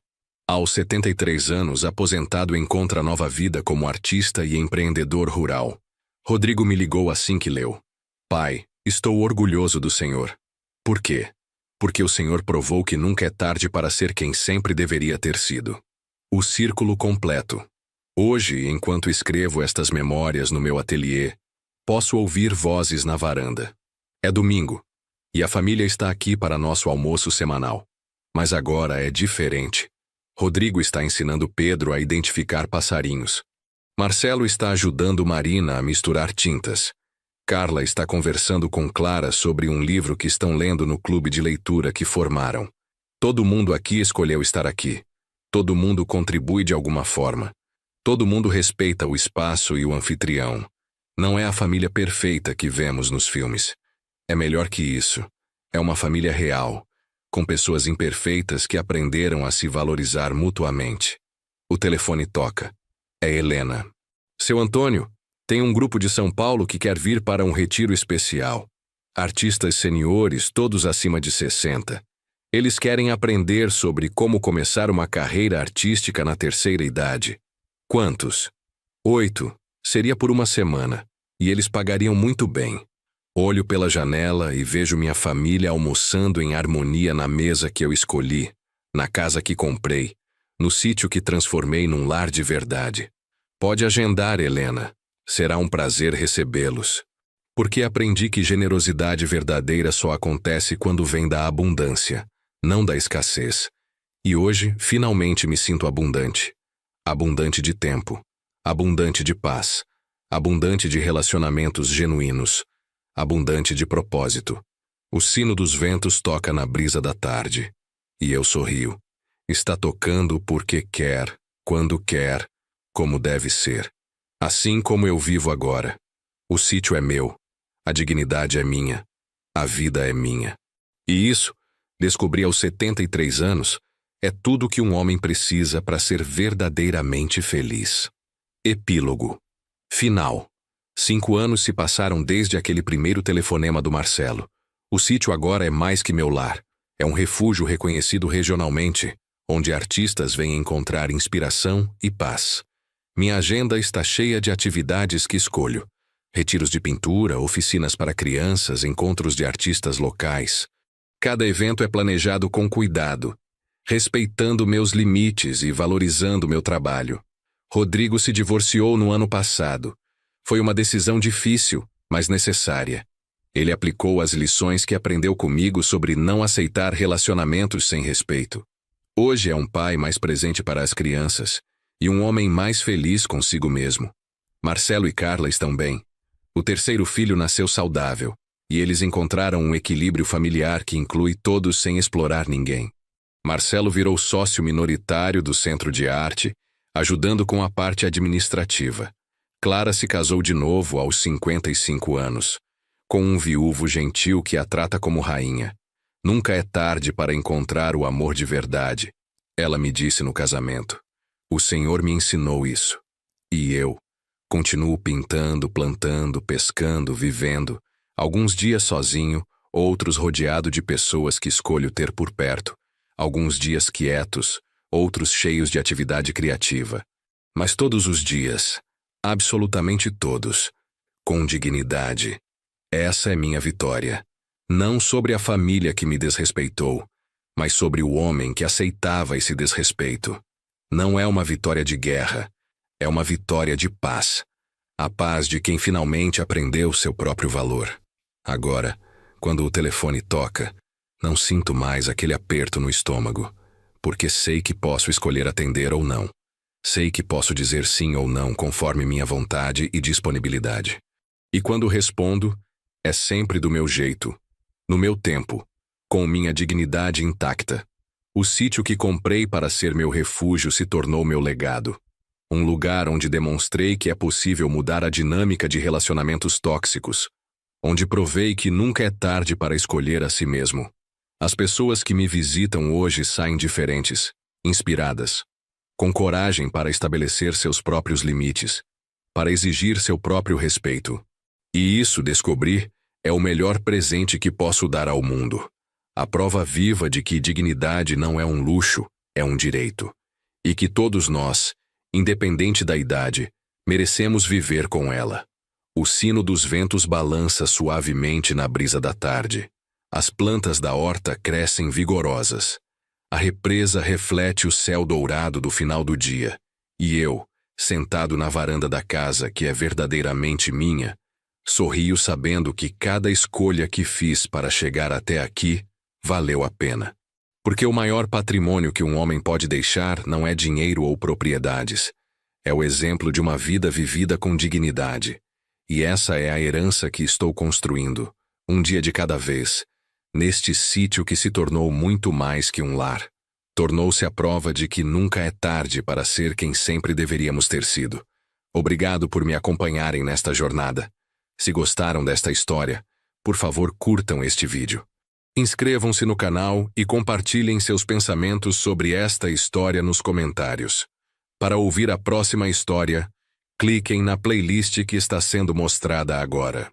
Aos 73 anos, aposentado encontra nova vida como artista e empreendedor rural. Rodrigo me ligou assim que leu. Pai, estou orgulhoso do Senhor. Por quê? Porque o Senhor provou que nunca é tarde para ser quem sempre deveria ter sido. O círculo completo. Hoje, enquanto escrevo estas memórias no meu ateliê, posso ouvir vozes na varanda. É domingo, e a família está aqui para nosso almoço semanal. Mas agora é diferente. Rodrigo está ensinando Pedro a identificar passarinhos. Marcelo está ajudando Marina a misturar tintas. Carla está conversando com Clara sobre um livro que estão lendo no clube de leitura que formaram. Todo mundo aqui escolheu estar aqui. Todo mundo contribui de alguma forma. Todo mundo respeita o espaço e o anfitrião. Não é a família perfeita que vemos nos filmes. É melhor que isso. É uma família real, com pessoas imperfeitas que aprenderam a se valorizar mutuamente. O telefone toca. É Helena. Seu Antônio, tem um grupo de São Paulo que quer vir para um retiro especial. Artistas seniores, todos acima de 60. Eles querem aprender sobre como começar uma carreira artística na terceira idade. Quantos? 8. Seria por uma semana. E eles pagariam muito bem. Olho pela janela e vejo minha família almoçando em harmonia na mesa que eu escolhi, na casa que comprei, no sítio que transformei num lar de verdade. Pode agendar, Helena. Será um prazer recebê-los. Porque aprendi que generosidade verdadeira só acontece quando vem da abundância, não da escassez. E hoje, finalmente me sinto abundante. Abundante de tempo, abundante de paz, abundante de relacionamentos genuínos, abundante de propósito. O sino dos ventos toca na brisa da tarde. E eu sorrio. Está tocando porque quer, quando quer, como deve ser. Assim como eu vivo agora. O sítio é meu. A dignidade é minha. A vida é minha. E isso, descobri aos 73 anos, é tudo que um homem precisa para ser verdadeiramente feliz. Epílogo. Final. 5 anos se passaram desde aquele primeiro telefonema do Marcelo. O sítio agora é mais que meu lar. É um refúgio reconhecido regionalmente, onde artistas vêm encontrar inspiração e paz. Minha agenda está cheia de atividades que escolho. Retiros de pintura, oficinas para crianças, encontros de artistas locais. Cada evento é planejado com cuidado, respeitando meus limites e valorizando meu trabalho. Rodrigo se divorciou no ano passado. Foi uma decisão difícil, mas necessária. Ele aplicou as lições que aprendeu comigo sobre não aceitar relacionamentos sem respeito. Hoje é um pai mais presente para as crianças e um homem mais feliz consigo mesmo. Marcelo e Carla estão bem. O terceiro filho nasceu saudável e eles encontraram um equilíbrio familiar que inclui todos sem explorar ninguém. Marcelo virou sócio minoritário do Centro de Arte, ajudando com a parte administrativa. Clara se casou de novo aos 55 anos, com um viúvo gentil que a trata como rainha. Nunca é tarde para encontrar o amor de verdade, ela me disse no casamento. O Senhor me ensinou isso. E eu continuo pintando, plantando, pescando, vivendo, alguns dias sozinho, outros rodeado de pessoas que escolho ter por perto. Alguns dias quietos, outros cheios de atividade criativa. Mas todos os dias, absolutamente todos, com dignidade. Essa é minha vitória. Não sobre a família que me desrespeitou, mas sobre o homem que aceitava esse desrespeito. Não é uma vitória de guerra, é uma vitória de paz. A paz de quem finalmente aprendeu seu próprio valor. Agora, quando o telefone toca, não sinto mais aquele aperto no estômago, porque sei que posso escolher atender ou não. Sei que posso dizer sim ou não conforme minha vontade e disponibilidade. E quando respondo, é sempre do meu jeito, no meu tempo, com minha dignidade intacta. O sítio que comprei para ser meu refúgio se tornou meu legado. Um lugar onde demonstrei que é possível mudar a dinâmica de relacionamentos tóxicos, onde provei que nunca é tarde para escolher a si mesmo. As pessoas que me visitam hoje saem diferentes, inspiradas, com coragem para estabelecer seus próprios limites, para exigir seu próprio respeito. E isso, descobri, é o melhor presente que posso dar ao mundo. A prova viva de que dignidade não é um luxo, é um direito. E que todos nós, independente da idade, merecemos viver com ela. O sino dos ventos balança suavemente na brisa da tarde. As plantas da horta crescem vigorosas. A represa reflete o céu dourado do final do dia. E eu, sentado na varanda da casa que é verdadeiramente minha, sorrio sabendo que cada escolha que fiz para chegar até aqui valeu a pena. Porque o maior patrimônio que um homem pode deixar não é dinheiro ou propriedades. É o exemplo de uma vida vivida com dignidade. E essa é a herança que estou construindo, um dia de cada vez, neste sítio que se tornou muito mais que um lar. Tornou-se a prova de que nunca é tarde para ser quem sempre deveríamos ter sido. Obrigado por me acompanharem nesta jornada. Se gostaram desta história, por favor curtam este vídeo. Inscrevam-se no canal e compartilhem seus pensamentos sobre esta história nos comentários. Para ouvir a próxima história, cliquem na playlist que está sendo mostrada agora.